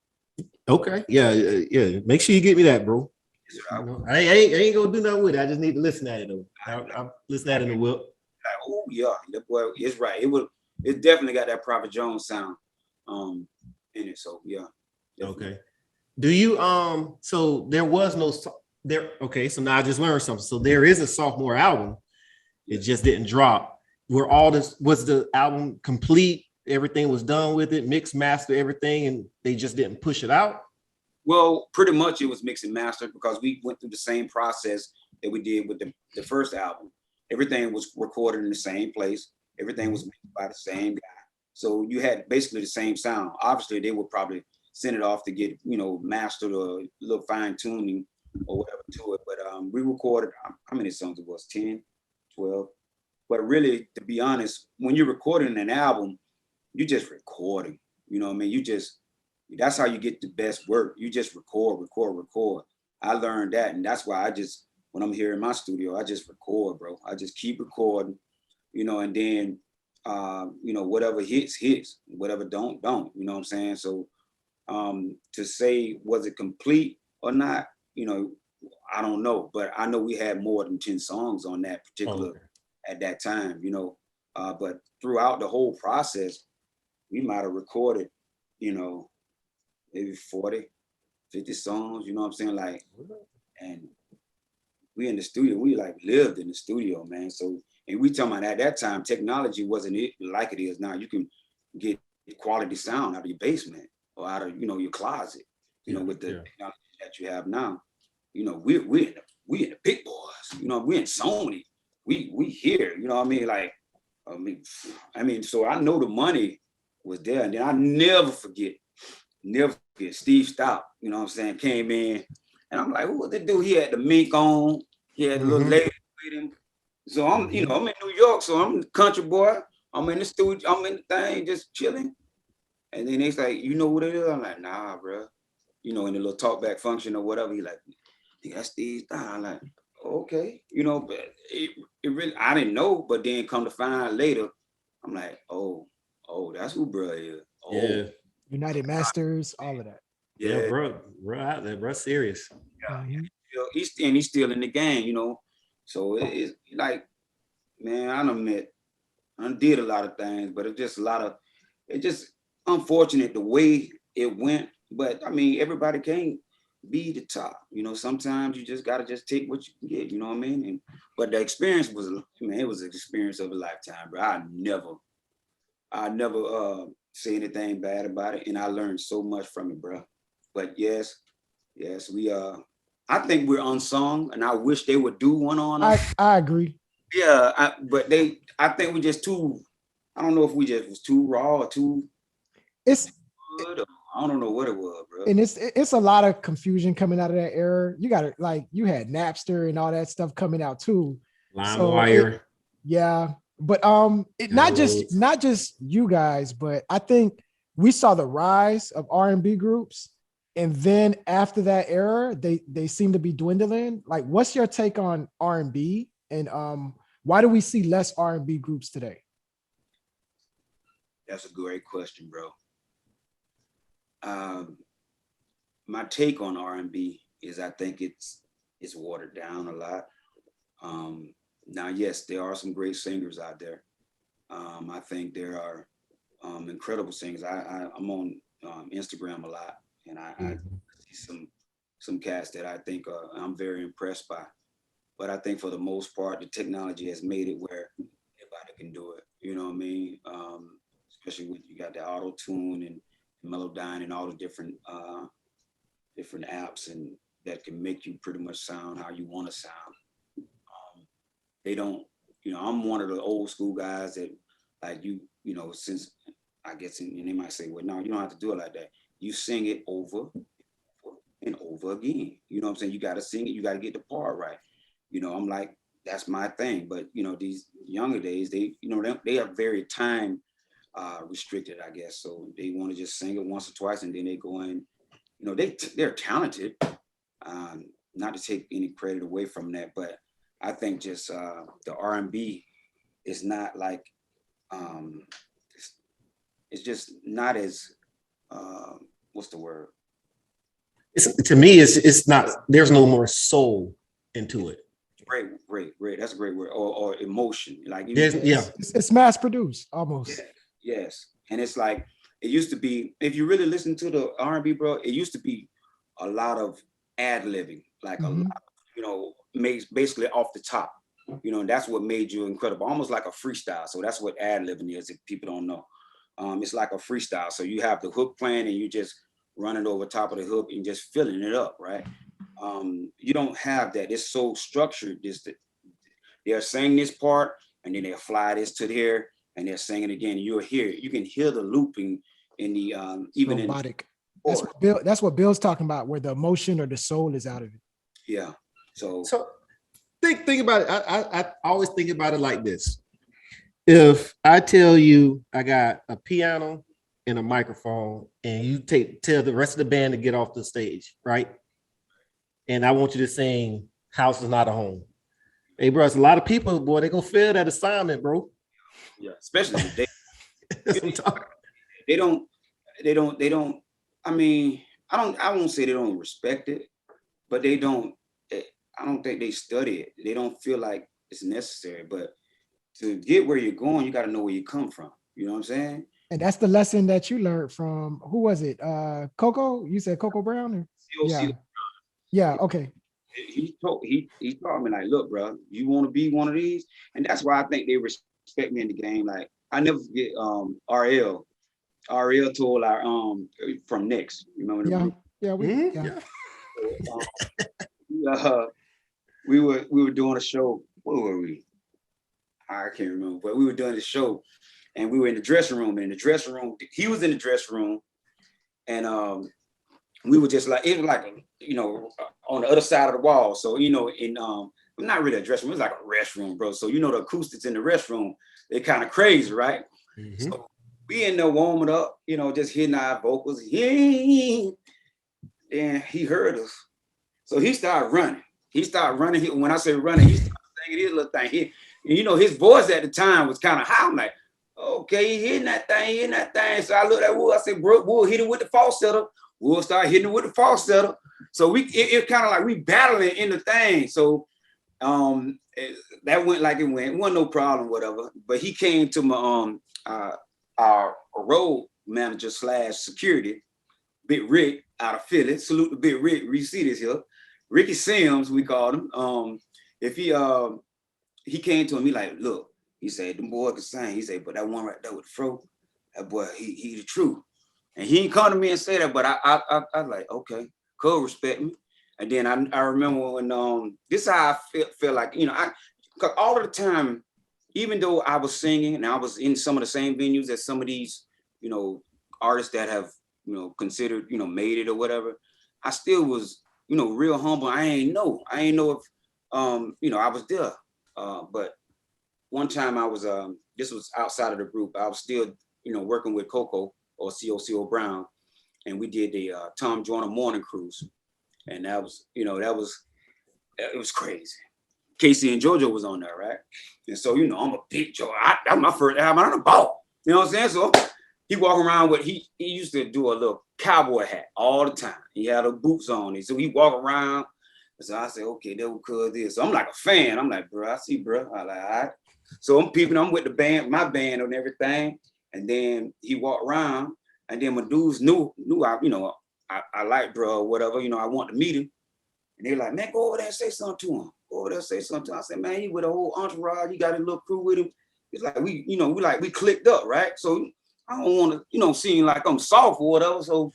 Okay. Yeah. Make sure you get me that, bro. I ain't gonna do nothing with it. I just need to listen at it though. I'll listen at it in the whip. Like, oh yeah, that boy is right. It definitely got that Prophet Jones sound in it. So yeah. Definitely. Okay. Do you so there was no there, okay, so now I just learned something. So there is a sophomore album. It just didn't drop. Was the album complete? Everything was done with it, mixed, master, everything, and they just didn't push it out? Well, pretty much it was mixed and mastered because we went through the same process that we did with the first album. Everything was recorded in the same place. Everything was mixed by the same guy. So you had basically the same sound. Obviously, they would probably send it off to get, you know, mastered or a little fine tuning or whatever to it. But we recorded, how many songs it was? 10, 12. But really, to be honest, when you're recording an album, you're just recording. You know what I mean? That's how you get the best work. You just record. I learned that. And that's why when I'm here in my studio, I just record, bro. I just keep recording, you know, and then, you know, whatever hits, whatever don't, you know what I'm saying? So to say, was it complete or not, you know, I don't know, but I know we had more than 10 songs on that particular at that time, you know, but throughout the whole process, we might have recorded, you know, maybe 40, 50 songs, you know what I'm saying? Like, and we in the studio, we like lived in the studio, man. So And we talking about at that time, technology wasn't like it is now. You can get quality sound out of your basement or out of, your closet, with the technology that you have now. We in the big boys, we're in Sony. We here, you know what I mean? Like, so I know the money was there. And then I never forget Steve Stout, you know what I'm saying, came in. And I'm like, what the dude? He had the mink on. He had the little lady with him. So I'm, I'm in New York, so I'm the country boy. I'm in the studio, I'm in the thing, just chilling. And then he's like, you know what it is? I'm like, nah, bro. In the little talkback function or whatever, he like, that's Steve Stout. I'm like, okay, but it really, I didn't know, but then come to find out later, I'm like, oh, that's who bro is. Oh. Yeah. United Masters, all of that. Yeah, bro out there, bro, serious. Yeah, he's still in the game, So it's like, man, I did a lot of things, but it's just unfortunate the way it went. But I mean, everybody can't be the top. Sometimes you just gotta just take what you can get. You know what I mean? But the experience was, it was an experience of a lifetime, bro. I never say anything bad about it, and I learned so much from it, bro. But yes, we I think we're unsung, and I wish they would do one on us. I agree. Yeah, I think we just too. I don't know if we just was too raw or too. It's good. I don't know what it was, bro. And it's a lot of confusion coming out of that era. You got it, like you had Napster and all that stuff coming out too. LimeWire. Yeah, but not just you guys, but I think we saw the rise of R&B groups, and then after that era, they seem to be dwindling. Like, what's your take on R&B, and why do we see less R&B groups today? That's a great question, bro. My take on R&B is I think it's watered down a lot. Now, yes, there are some great singers out there. I think there are incredible singers. I'm on Instagram a lot, and I see some cats that I think I'm very impressed by. But I think for the most part, the technology has made it where anybody can do it. You know what I mean? Especially when you got the auto tune and Melodyne and all the different apps and that can make you pretty much sound how you want to sound. They don't, I'm one of the old school guys that like since I guess, and they might say, well, no, you don't have to do it like that. You sing it over and over again. You know what I'm saying? You got to sing it. You got to get the part right. I'm like, that's my thing. But, these younger days, they are very time restricted, I guess. So they want to just sing it once or twice and then they go in, they're talented. Not to take any credit away from that, but I think just the R&B is not like, it's just not as, what's the word? To me, it's not, there's no more soul into it. Great. That's a great word. Or emotion. Like, it's mass produced almost. Yes. And it's like, it used to be, if you really listen to the R&B, bro, it used to be a lot of ad-libbing, like a lot of, basically off the top, and that's what made you incredible, almost like a freestyle. So that's what ad-libbing is, if people don't know. It's like a freestyle. So you have the hook playing and you just running over top of the hook and just filling it up, right? You don't have that. It's so structured. They're saying this part and then they'll fly this to there and they're singing again. You can hear the looping in the even robotic. That's what Bill's talking about, where the emotion or the soul is out of it. Yeah. So think about it. I always think about it like this. If I tell you I got a piano and a microphone and you tell the rest of the band to get off the stage, right? And I want you to sing House Is Not a Home. Hey, bro, it's a lot of people, boy, they gonna feel that assignment, bro. Yeah, especially today. They don't, I mean, I won't say they don't respect it, but I don't think they study it. They don't feel like it's necessary, but to get where you're going, you got to know where you come from. You know what I'm saying? And that's the lesson that you learned from, who was it? Coco? You said Coco Brown? Or? Yeah. Okay. he told me like, look, bro, you want to be one of these, and that's why I think they respect me in the game. Like I never forget RL told our from Next, remember the Yeah, group? yeah, Yeah. Uh, we were doing a show. What were we? I can't remember, but we were doing the show, and we were in the dressing room. And in the dressing room, he was in the dressing room, and we were just like it was like on the other side of the wall. So in not really a dressing room, it was like a restroom, bro. So the acoustics in the restroom, they're kind of crazy, right? Mm-hmm. So we in there warming up, just hitting our vocals. Yeah. And he heard us. So he started running. When I say running, he started singing his little thing. His voice at the time was kind of high. I'm like, okay, he hitting that thing. So I looked at Will. I said, bro, Will hit it with the falsetto. Will start hitting it with the falsetto. So it kind of like we battling in the thing. So that went like it went. It wasn't no problem, whatever. But he came to my our road manager / security, Big Rick out of Philly. Salute to Big Rick. We see this here. Ricky Sims, we called him. If he came to him, he like, look, he said, them boy can sing. He said, but that one right there with the fro, that boy, he the truth. And he didn't come to me and say that, but I like, okay, cool, respect me. And then I remember when this is how I feel like, cause all of the time, even though I was singing and I was in some of the same venues as some of these, artists that have, considered, made it or whatever, I still was, real humble. I ain't know if, I was there. But one time I was, this was outside of the group. I was still, working with Coco or C.O.C.O. Brown, and we did the Tom Joyner Morning Cruise, and that was, it was crazy. Casey and JoJo was on there, right? And so, I'm a big Joe. That's my first album on the ball. You know what I'm saying? So he walk around with he used to do a little cowboy hat all the time. He had the boots on. So he walk around. So I said, okay, that was cool this. So I'm like a fan. I'm like, bro, I see, bro. I like, all right. So I'm peeping. I'm with the band, my band and everything. And then he walked around. And then my dudes knew I like bro or whatever. I want to meet him. And they're like, man, go over there and say something to him. Go over there and say something to him. I said, man, he with a whole entourage. He got a little crew with him. It's like we clicked up, right? So I don't want to, seem like I'm soft or whatever. So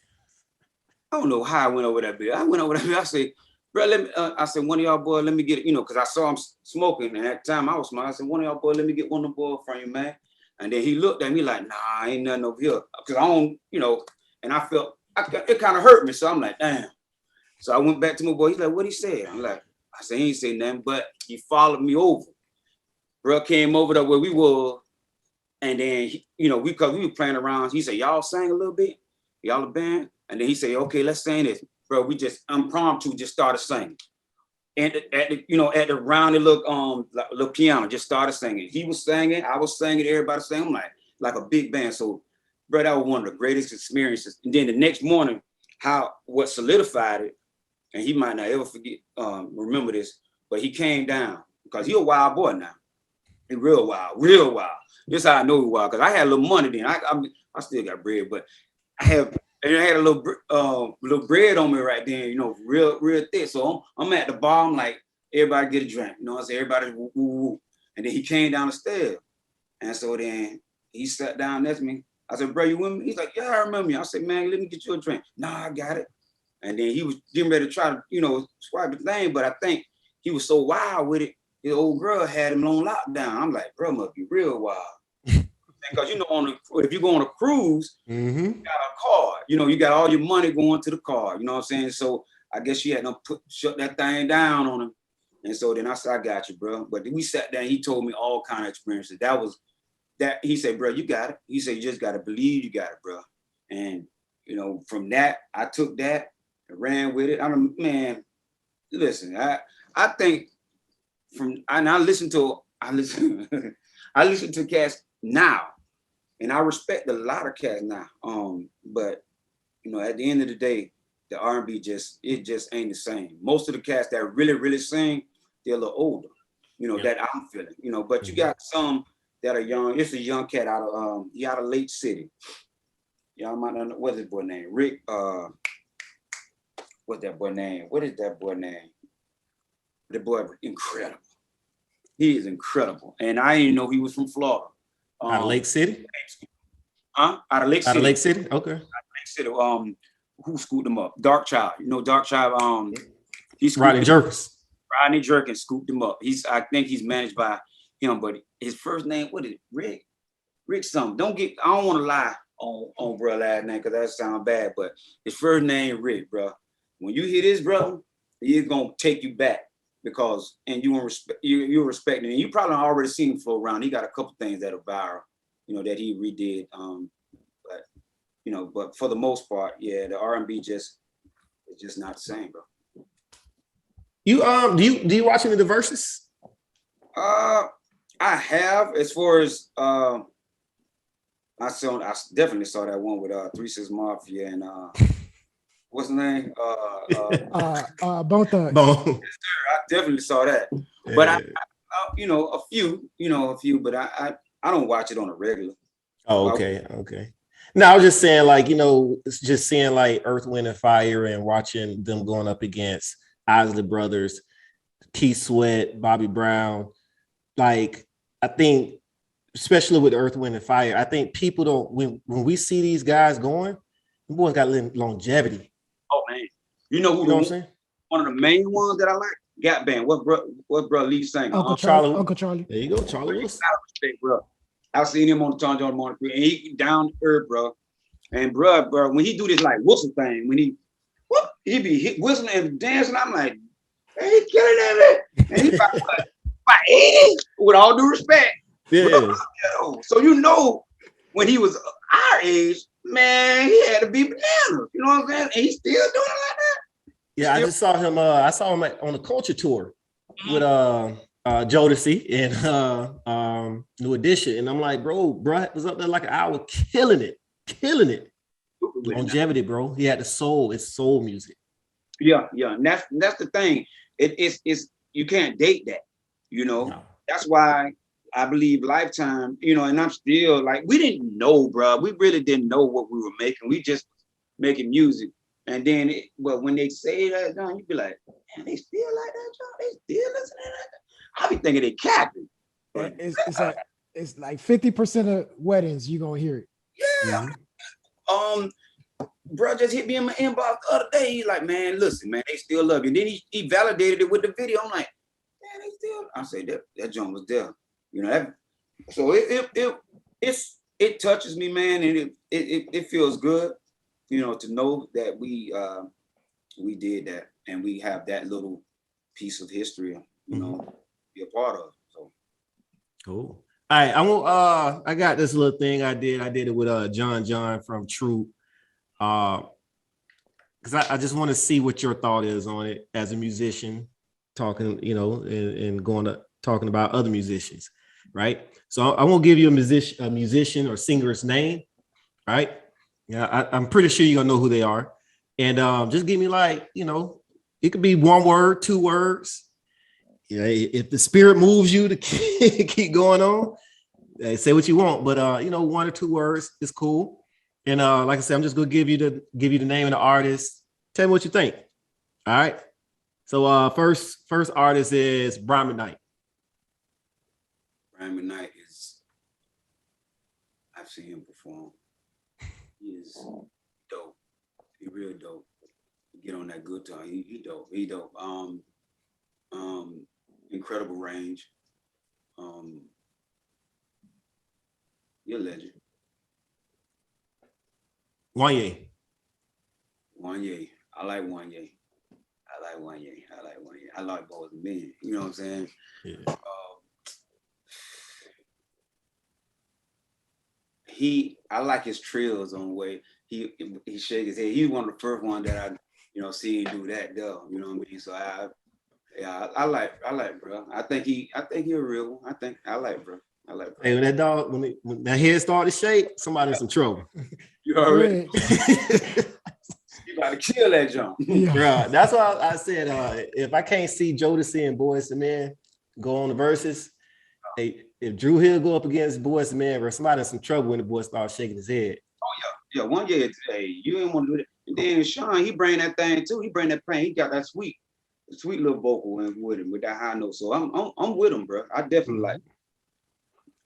I don't know how I went over that bit. I said, bro, let me, I said, one of y'all boys, let me get it, because I saw him smoking. And at the time I was smoking. I said, one of y'all boys, let me get one of the boys from you, man. And then he looked at me like, nah, ain't nothing over here. Because I don't, and I felt, it kind of hurt me. So I'm like, damn. So I went back to my boy. He's like, what he said? I'm like, I said, he ain't say nothing, but he followed me over. Bro came over there where we were. And then, because we were playing around, he said, y'all sang a little bit? Y'all a band? And then he said, okay, let's sing this. Bro, we just impromptu just started singing. And at the round, it looked little piano, just started singing. He was singing, I was singing, everybody sang. I'm like a big band. So, bro, that was one of the greatest experiences. And then the next morning, what solidified it, and he might not ever remember this, but he came down because he a wild boy now. He real wild. This is how I know he wild, because I had a little money then. I still got bread, but I had a little bread on me right then, real thick. So I'm at the bar. I'm like, everybody get a drink. I said, everybody woo, woo, woo. And then he came down the stairs. And so then he sat down next to me. I said, bro, you with me? He's like, yeah, I remember you. I said, man, let me get you a drink. Nah, I got it. And then he was getting ready to try to, swipe the thing. But I think he was so wild with it. His old girl had him on lockdown. I'm like, bro, must be real wild. Because, if you go on a cruise, mm-hmm. you got a card. You got all your money going to the card. You know what I'm saying? So I guess she had to shut that thing down on him. And so then I said, I got you, bro. But then we sat down. He told me all kind of experiences. He said, bro, you got it. He said, you just got to believe you got it, bro. And, from that, I took that and ran with it. Man, listen, I think I listen to cats now, and I respect a lot of cats now. But at the end of the day, the R&B just ain't the same. Most of the cats that really, really sing, they're a little older. That I'm feeling. But you got some that are young. It's a young cat out of Lake City. Y'all might not know what's his boy name. Rick. What's that boy name? What is that boy name? The boy incredible. He is incredible, and I didn't know he was from Florida. Out of Lake City. Out of Lake City. Out of Lake City. Okay. Lake City. Who scooped him up? Dark Child. You know, Dark Child. He's Rodney Jerkins. Rodney Jerkins scooped him up. I think he's managed by him, but his first name, what is it? Rick? Rick something. I don't want to lie on bro last name because that sounds bad, but his first name Rick, bro. When you hear this, bro, he's gonna take you back because you're respecting it. And you probably already seen him flow around. He got a couple things that are viral, that he redid. But for the most part, yeah, the R&B is just not the same, bro. You do you watch any of the verses? I have, as far as I definitely saw that one with 3 6 Mafia and what's the name? Bone Thugs. Bone. I definitely saw that. Yeah. But I a few, but I don't watch it on a regular. Oh, okay. No, I was just saying, like, it's just seeing like Earth, Wind, and Fire and watching them going up against Isley Brothers, Keith Sweat, Bobby Brown. Like, I think, especially with Earth, Wind, and Fire, I think people don't, when we see these guys going, the boys got longevity. Oh, man. You know what I'm saying? One of the main ones that I like, Gap Band. What bro lead singer? Uncle Charlie. There you go, Charlie Wilson. Bro. I've seen him on the John Morning Crew, and he down to earth, bro. And bro, when he do this like whistle thing, when he be whistling and dancing, I'm like, hey, he killing that man. And he about 80, with all due respect. Yeah. Bro, so when he was our age, man, he had to be bananas. You know what I'm saying? And he's still doing it like that. Yeah, I just saw him. I saw him on a culture tour with Jodeci and New Edition, and I'm like, bro was up there like an hour, killing it. Longevity, bro. He had the soul. It's soul music. Yeah, and that's the thing. It's you can't date that. No. That's why I believe Lifetime. And I'm still like, we didn't know, bro. We really didn't know what we were making. We just making music. And then, when they say that, John, you be like, man, they still like that, John. They still listening to that. I be thinking they capping. It's like 50% of weddings you gonna hear it. Yeah. Mm-hmm. Bro just hit me in my inbox the other day. He's like, man, listen, man, they still love you. And then he validated it with the video. I'm like, man, they still. I say that John was there. So it touches me, man, and it feels good. To know that we did that and we have that little piece of history, be a part of. So cool. All right, I got this little thing I did. I did it with John from True. Because I just want to see what your thought is on it as a musician, talking, and talking about other musicians, right? So I won't give you a musician or singer's name, right? Yeah, I'm pretty sure you're gonna know who they are. And just give me like, it could be one word, 2 words. If the spirit moves you to keep going on, say what you want. But 1 or 2 words is cool. And like I said, I'm just gonna give you the name of the artist. Tell me what you think. All right. So first artist is Brian McKnight. Brian McKnight I've seen him perform. He is dope. He real dope. Get on that good time. He dope. He dope. Incredible range. You're a legend. Wanye. I like Wanye. I like both men. You know what I'm saying? Yeah. I like his trills on the way he shake his head. He's one of the first ones that I see him do that though. You know what I mean? So I like bro. I think he a real one. I like bro. Hey, when that dog, when that head started to shake, somebody in some trouble. You already. You gotta kill that jump. Yeah. Bro, that's why I said if I can't see Jodeci and Boyz II Men go on the verses, hey, if Drew Hill go up against Boyz II Men, or somebody in some trouble when the boy starts shaking his head. Oh yeah. One year, hey, you didn't want to do that. And then Sean, he bring that thing too. He bring that pain. He got that sweet sweet little vocal and with him with that high note. So I'm with him, bro. I definitely like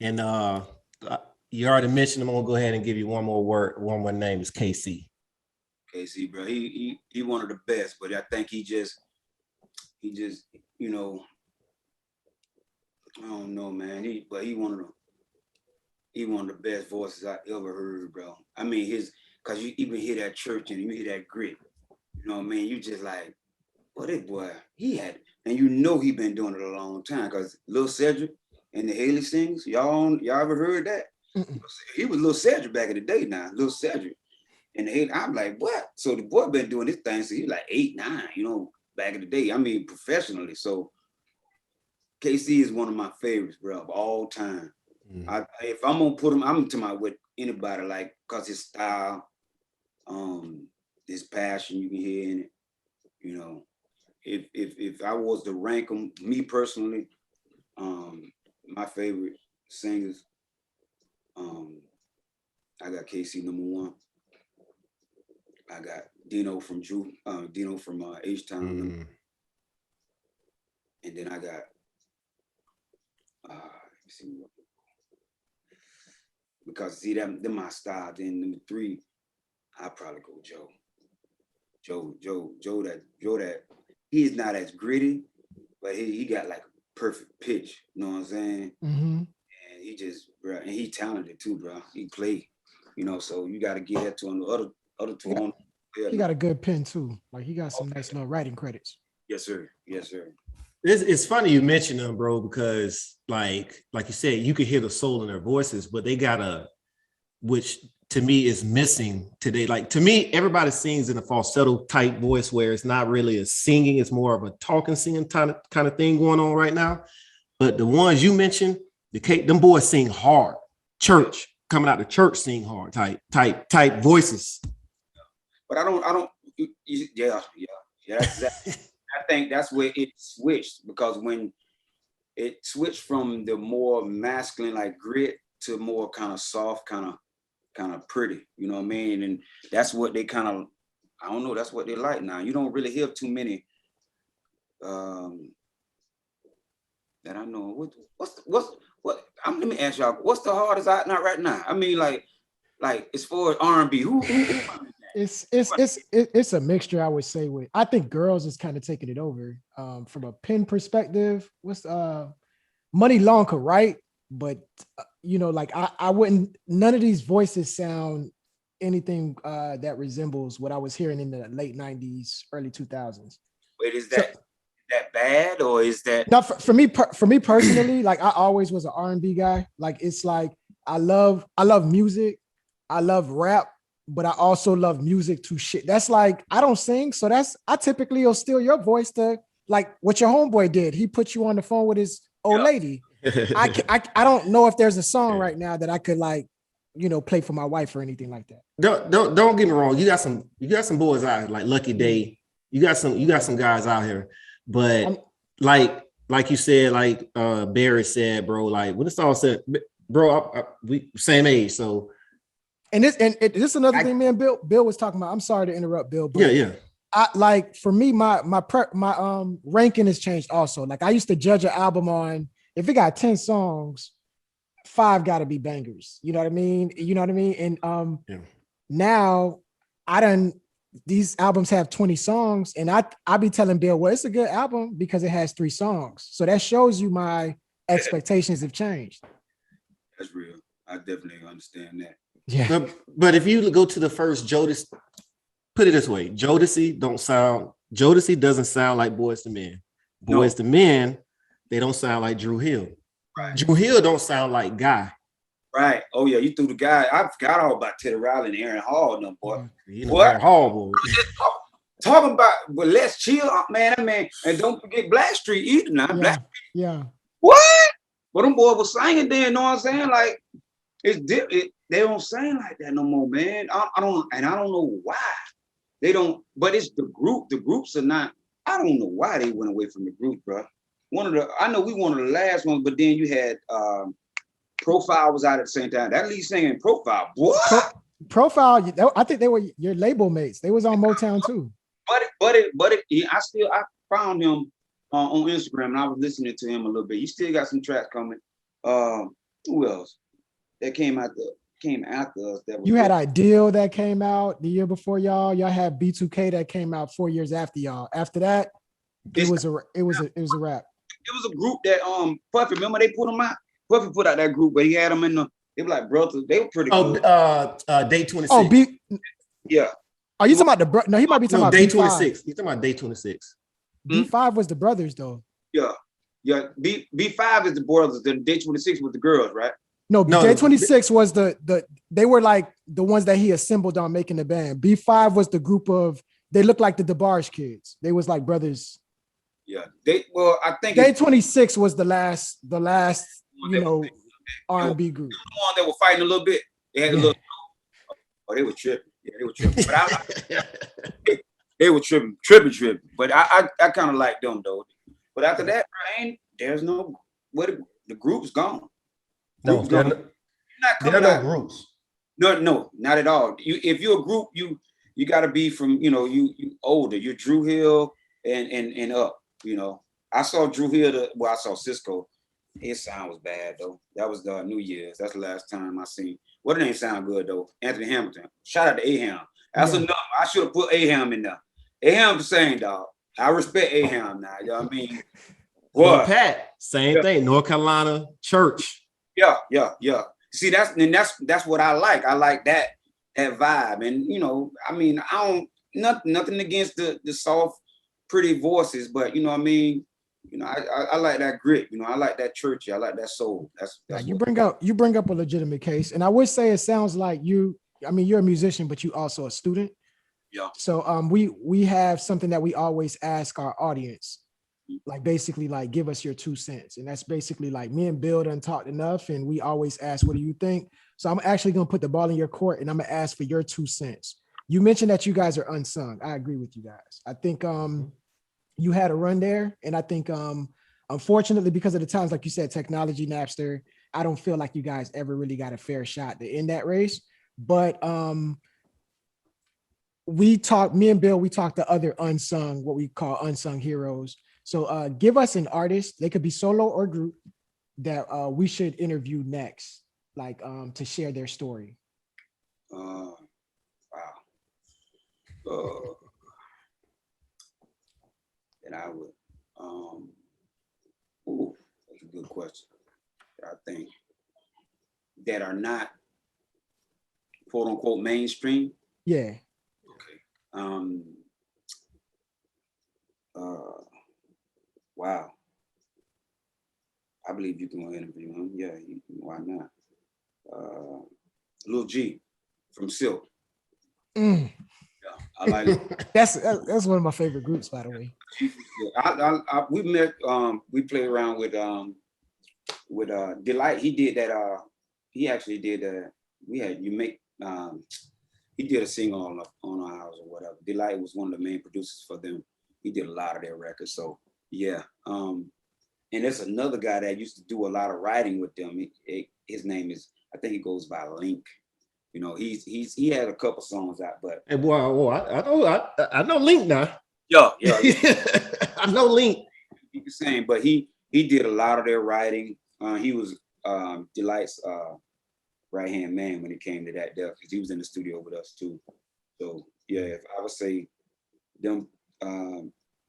him. And you already mentioned him. I'm gonna go ahead and give you one more name is KC. KC, bro. He one of the best, but I think he just, you know, I don't know, man. He one of the best voices I ever heard, bro. I mean, cause you even hear that church and you hear that grit. You know what I mean? You just like, what this boy, he had, and you know he been doing it a long time. Cause Lil Cedric and the Haley Sings, y'all ever heard that? Mm-mm. He was Lil Cedric back in the day now, Lil Cedric. And the Haley, I'm like, what? So the boy been doing this thing since he like 8, 9, you know, back in the day. I mean, professionally. So KC is one of my favorites, bro, of all time. Mm. If I'm gonna put him, I'm talking about with anybody, like, cause his style, his passion, you can hear in it. You know, if I was to rank them, me personally, my favorite singers, I got KC number 1. I got Dino from H-Town, and then I got let me see, because see them my style. Then number 3, I probably go Joe. Joe that he's not as gritty, but he got like a perfect pitch. You know what I'm saying? Mm-hmm. And he just, bro, and he talented too, bro. He played, you know. So you got to get that to him. The other two. He got a good pen too. Like he got some nice little writing credits. Yes, sir. Yes, sir. It's funny you mention them, bro, because like you said, you could hear the soul in their voices, but they got which to me is missing today. Like to me, everybody sings in a falsetto type voice where it's not really a singing, it's more of a talking, singing kind of thing going on right now. But the ones you mentioned, them boys sing hard. Church, coming out the church, sing hard type voices. But I don't. Yeah. That's exactly. I think that's where it switched, because when it switched from the more masculine, like grit, to more kind of soft, kind of pretty. You know what I mean? And that's what they kind of, I don't know. That's what they like now. You don't really hear too many. That I know. What? Let me ask y'all. What's the hardest out now right now? I mean, like as far as R&B, who It's a mixture, I would say. I think girls is kind of taking it over. From a pen perspective, what's Money Long could write, but you know, like I wouldn't. None of these voices sound anything that resembles what I was hearing in the late '90s, early 2000s. Wait, is that bad, or is that? No, for me personally, like I always was an R&B guy. Like it's like I love music, I love rap, but I also love music to shit. That's like, I don't sing. So I typically will steal your voice to like what your homeboy did. He put you on the phone with his old lady. I don't know if there's a song right now that I could like, you know, play for my wife or anything like that. Don't get me wrong. You got some boys out here, like Lucky Day. You got some guys out here, but like you said, like Barry said, bro, like when it's all said, bro, we same age. So, And this is another thing, man. Bill was talking about. I'm sorry to interrupt, Bill. But yeah. I like, for me, my ranking has changed also. Like I used to judge an album on, if it got 10 songs, 5 got to be bangers. You know what I mean? And now these albums have 20 songs, and I be telling Bill, well, it's a good album because it has 3 songs. So that shows you my expectations have changed. That's real. I definitely understand that. Yeah. But if you go to the first Jodeci, put it this way, Jodeci doesn't sound like Boyz II Men. Boyz II Men, they don't sound like Drew Hill. Right. Drew Hill don't sound like Guy. Right. Oh yeah, you threw the guy. I forgot all about Teddy Riley and Aaron Hall, no boy. Aaron Hall, boy. Talking about, but let's chill, man. And don't forget Blackstreet either. Now, Blackstreet. Yeah. What? But them boys was singing then. You know what I'm saying? Like it's different. They don't sing like that no more, man. I don't know why. They don't, but it's the group. The groups are not, I don't know why they went away from the group, bro. I know we one of the last ones, but then you had Profile was out at the same time. That lead singing Profile, what? Profile, I think they were your label mates. They was on Motown too. But I found him on Instagram, and I was listening to him a little bit. He still got some tracks coming. Who else that came after us? That was You had Ideal that came out the year before y'all. Y'all had B2K that came out 4 years after y'all. After that, it was a wrap. It was a group that Puffy. Remember they put him out. Puffy put out that group, but he had them in the. They were like brothers. They were pretty good. Day 26. Oh, Yeah. Are you talking about the bro? No, he might be talking about Day B5. 26. He's talking about Day 26. B5 was the brothers though. Yeah. B5 is the brothers. The Day 26 was the girls, right? No, Day 26 was the they were like the ones that he assembled on making the band. B5 was the group of, they looked like the DeBarge kids. They was like brothers. Yeah. I think Day 26 was the last, you know, R&B group. The one that were fighting a little bit. They had a little. Oh, they were tripping. Yeah, they were tripping. But they were tripping. But I kind of like them though. But after that, there's no the group's gone. No, there are no groups. No, not at all. If you're a group, you got to be from you older. You're Drew Hill and up. I saw Drew Hill. I saw Cisco. His sound was bad though. That was the New Year's. That's the last time I seen. What didn't sound good though? Anthony Hamilton. Shout out to Aham. That's enough. I should have put Aham in there. Aham the same dog. I respect Aham now. You know what I mean? What? Pat, same thing. North Carolina Church. Yeah. See, that's what I like. I like that vibe. And I mean, I don't nothing against the soft, pretty voices, but I mean, I like that grit. I like that churchy. I like that soul. That's you bring up a legitimate case, and I would say it sounds like you. I mean, you're a musician, but you also a student. Yeah. So we have something that we always ask our audience, like basically like give us your 2 cents, and that's basically like me and Bill done talked enough, and we always ask, what do you think? So I'm actually gonna put the ball in your court, and I'm gonna ask for your 2 cents. You mentioned that you guys are unsung. I agree with you guys. I think you had a run there, and I think unfortunately, because of the times, like you said, technology, Napster, I don't feel like you guys ever really got a fair shot to end that race. But me and Bill, we talked to other unsung, what we call unsung heroes. So give us an artist, they could be solo or group, that we should interview next, like to share their story. Wow. And I would, that's a good question. I think that are not quote unquote mainstream. Yeah. Okay. Wow. I believe you can interview him. Yeah, why not? Lil G from Silk. Yeah, I like it. That's one of my favorite groups, by the way. We met. We played around with Delight. He did that. He actually did that. He did a single on ours or whatever. Delight was one of the main producers for them. He did a lot of their records. So yeah. And there's another guy that used to do a lot of writing with them. His name is, I think he goes by Link. He had a couple songs out, but hey, boy, I know Link now. Yeah. I know Link. He was saying, but he did a lot of their writing. He was Delight's right hand man when it came to that death, because he was in the studio with us too. So yeah, if I would say them,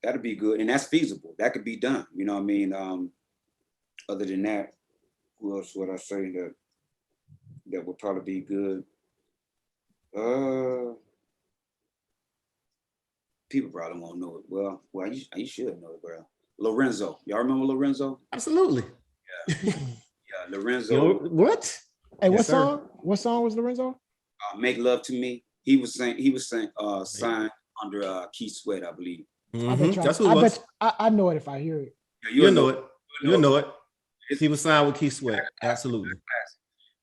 that'd be good, and that's feasible. That could be done. You know what I mean? Other than that, who else would I say that would probably be good? People probably won't know it. Well, you should know it, bro. Lorenzo, y'all remember Lorenzo? Absolutely. Yeah, Lorenzo. What? Hey, yes, what song was Lorenzo? Make Love to Me. He was signed under Keith Sweat, I believe. Mm-hmm. That's who it was. I know it if I hear it. Yeah, you'll know it. You'll know it. He was signed with Keith Sweat. Absolutely.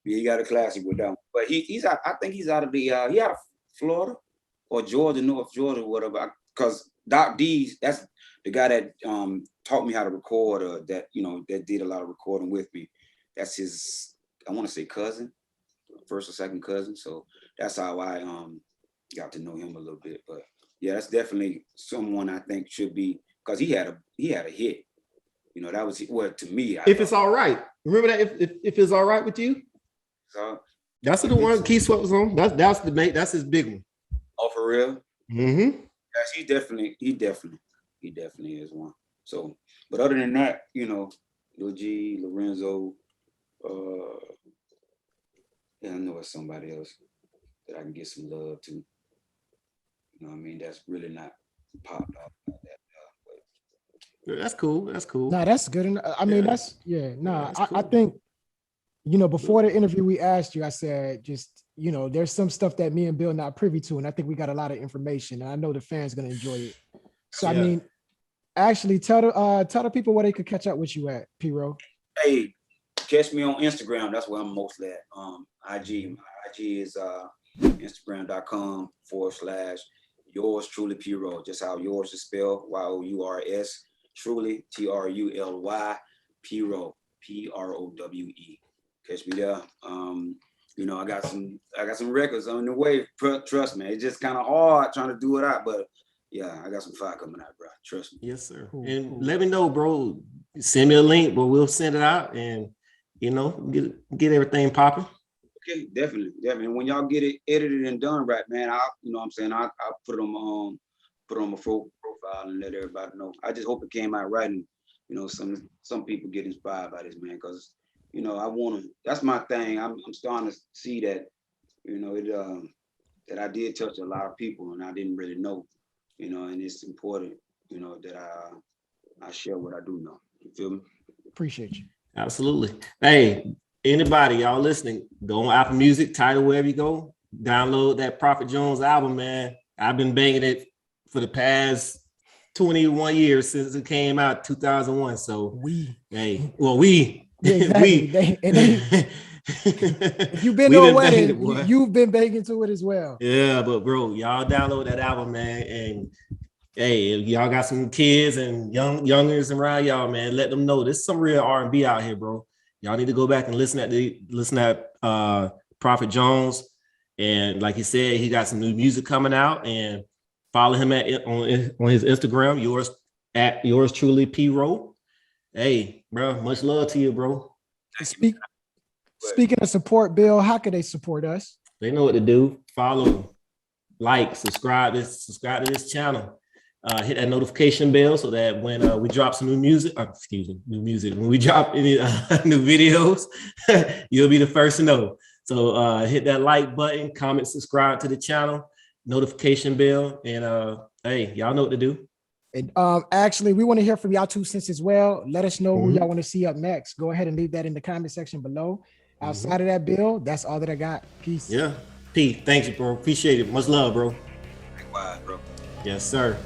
Yeah, he got a classic with them. But he's out. I think he's out of he out of Florida or Georgia, North Georgia, or whatever. Because Doc D's, that's the guy that taught me how to record, or that did a lot of recording with me. That's his, I want to say, cousin, first or second cousin. So that's how I got to know him a little bit. But yeah, that's definitely someone I think should be because he had a hit. You know, that was what to me. If it's all right, remember that if it's all right with you. So that's the one Key Sweat was on. That's his big one. Oh, for real? Mm-hmm. Yes, he definitely is one. So, but other than that, you know, Lil G, Lorenzo, I know it's somebody else that I can get some love to. You know what I mean? That's really not popped off like that. That's cool. That's cool. Nah, that's good. I mean, that's cool. I think, you know, before the interview we asked you, I said, just, you know, there's some stuff that me and Bill not privy to, and I think we got a lot of information, and I know the fans gonna enjoy it. So I mean, actually tell the people where they could catch up with you at, P-Rowe. Hey, catch me on Instagram. That's where I'm mostly at. IG. My IG is Instagram.com/yours truly P-Rowe. Just how yours is spelled, YOURS. Truly, TRULY, P-Rowe, PROWE. Catch me there. You know, I got some records on the way. Trust me, it's just kind of hard trying to do it out, but yeah, I got some fire coming out, bro. Trust me. Yes, sir. Cool, and cool. Let me know, bro. Send me a link, but we'll send it out, and you know, get everything popping. Okay, definitely. When y'all get it edited and done right, man, I'll put it on my profile and let everybody know. I just hope it came out right, and you know, some people get inspired by this, man, because you know, that's my thing. I'm starting to see that, you know, that I did touch a lot of people and I didn't really know, you know, and it's important, you know, that I share what I do know. You feel me? Appreciate you. Absolutely. Hey, anybody, y'all listening, go on Apple Music, Tidal, wherever you go, download that Prophet Jones album, man. I've been banging it for the past 21 years since it came out, 2001. So we. Yeah, exactly. If you've been to a wedding, you've been banging to it as well. Yeah, but bro, y'all download that album, man. And hey, if y'all got some kids and youngers around y'all, man, let them know there's some real R&B out here, bro. Y'all need to go back and listen at Prophet Jones. And like he said, he got some new music coming out, and follow him on his Instagram, yours truly P-Rowe. Hey, bro, much love to you, bro. Speaking of support, Bill, how can they support us? They know what to do. Follow, like, subscribe to this channel. Hit that notification bell so that when we drop some new music, when we drop any new videos, you'll be the first to know. So hit that like button, comment, subscribe to the channel, notification bell, and hey, y'all know what to do. And actually, we want to hear from y'all 2 cents as well. Let us know who y'all want to see up next. Go ahead and leave that in the comment section below. Outside of that, Bill, that's all that I got. Peace. Yeah. P, thanks, bro. Appreciate it. Much love, bro. Likewise, bro. Yes, sir.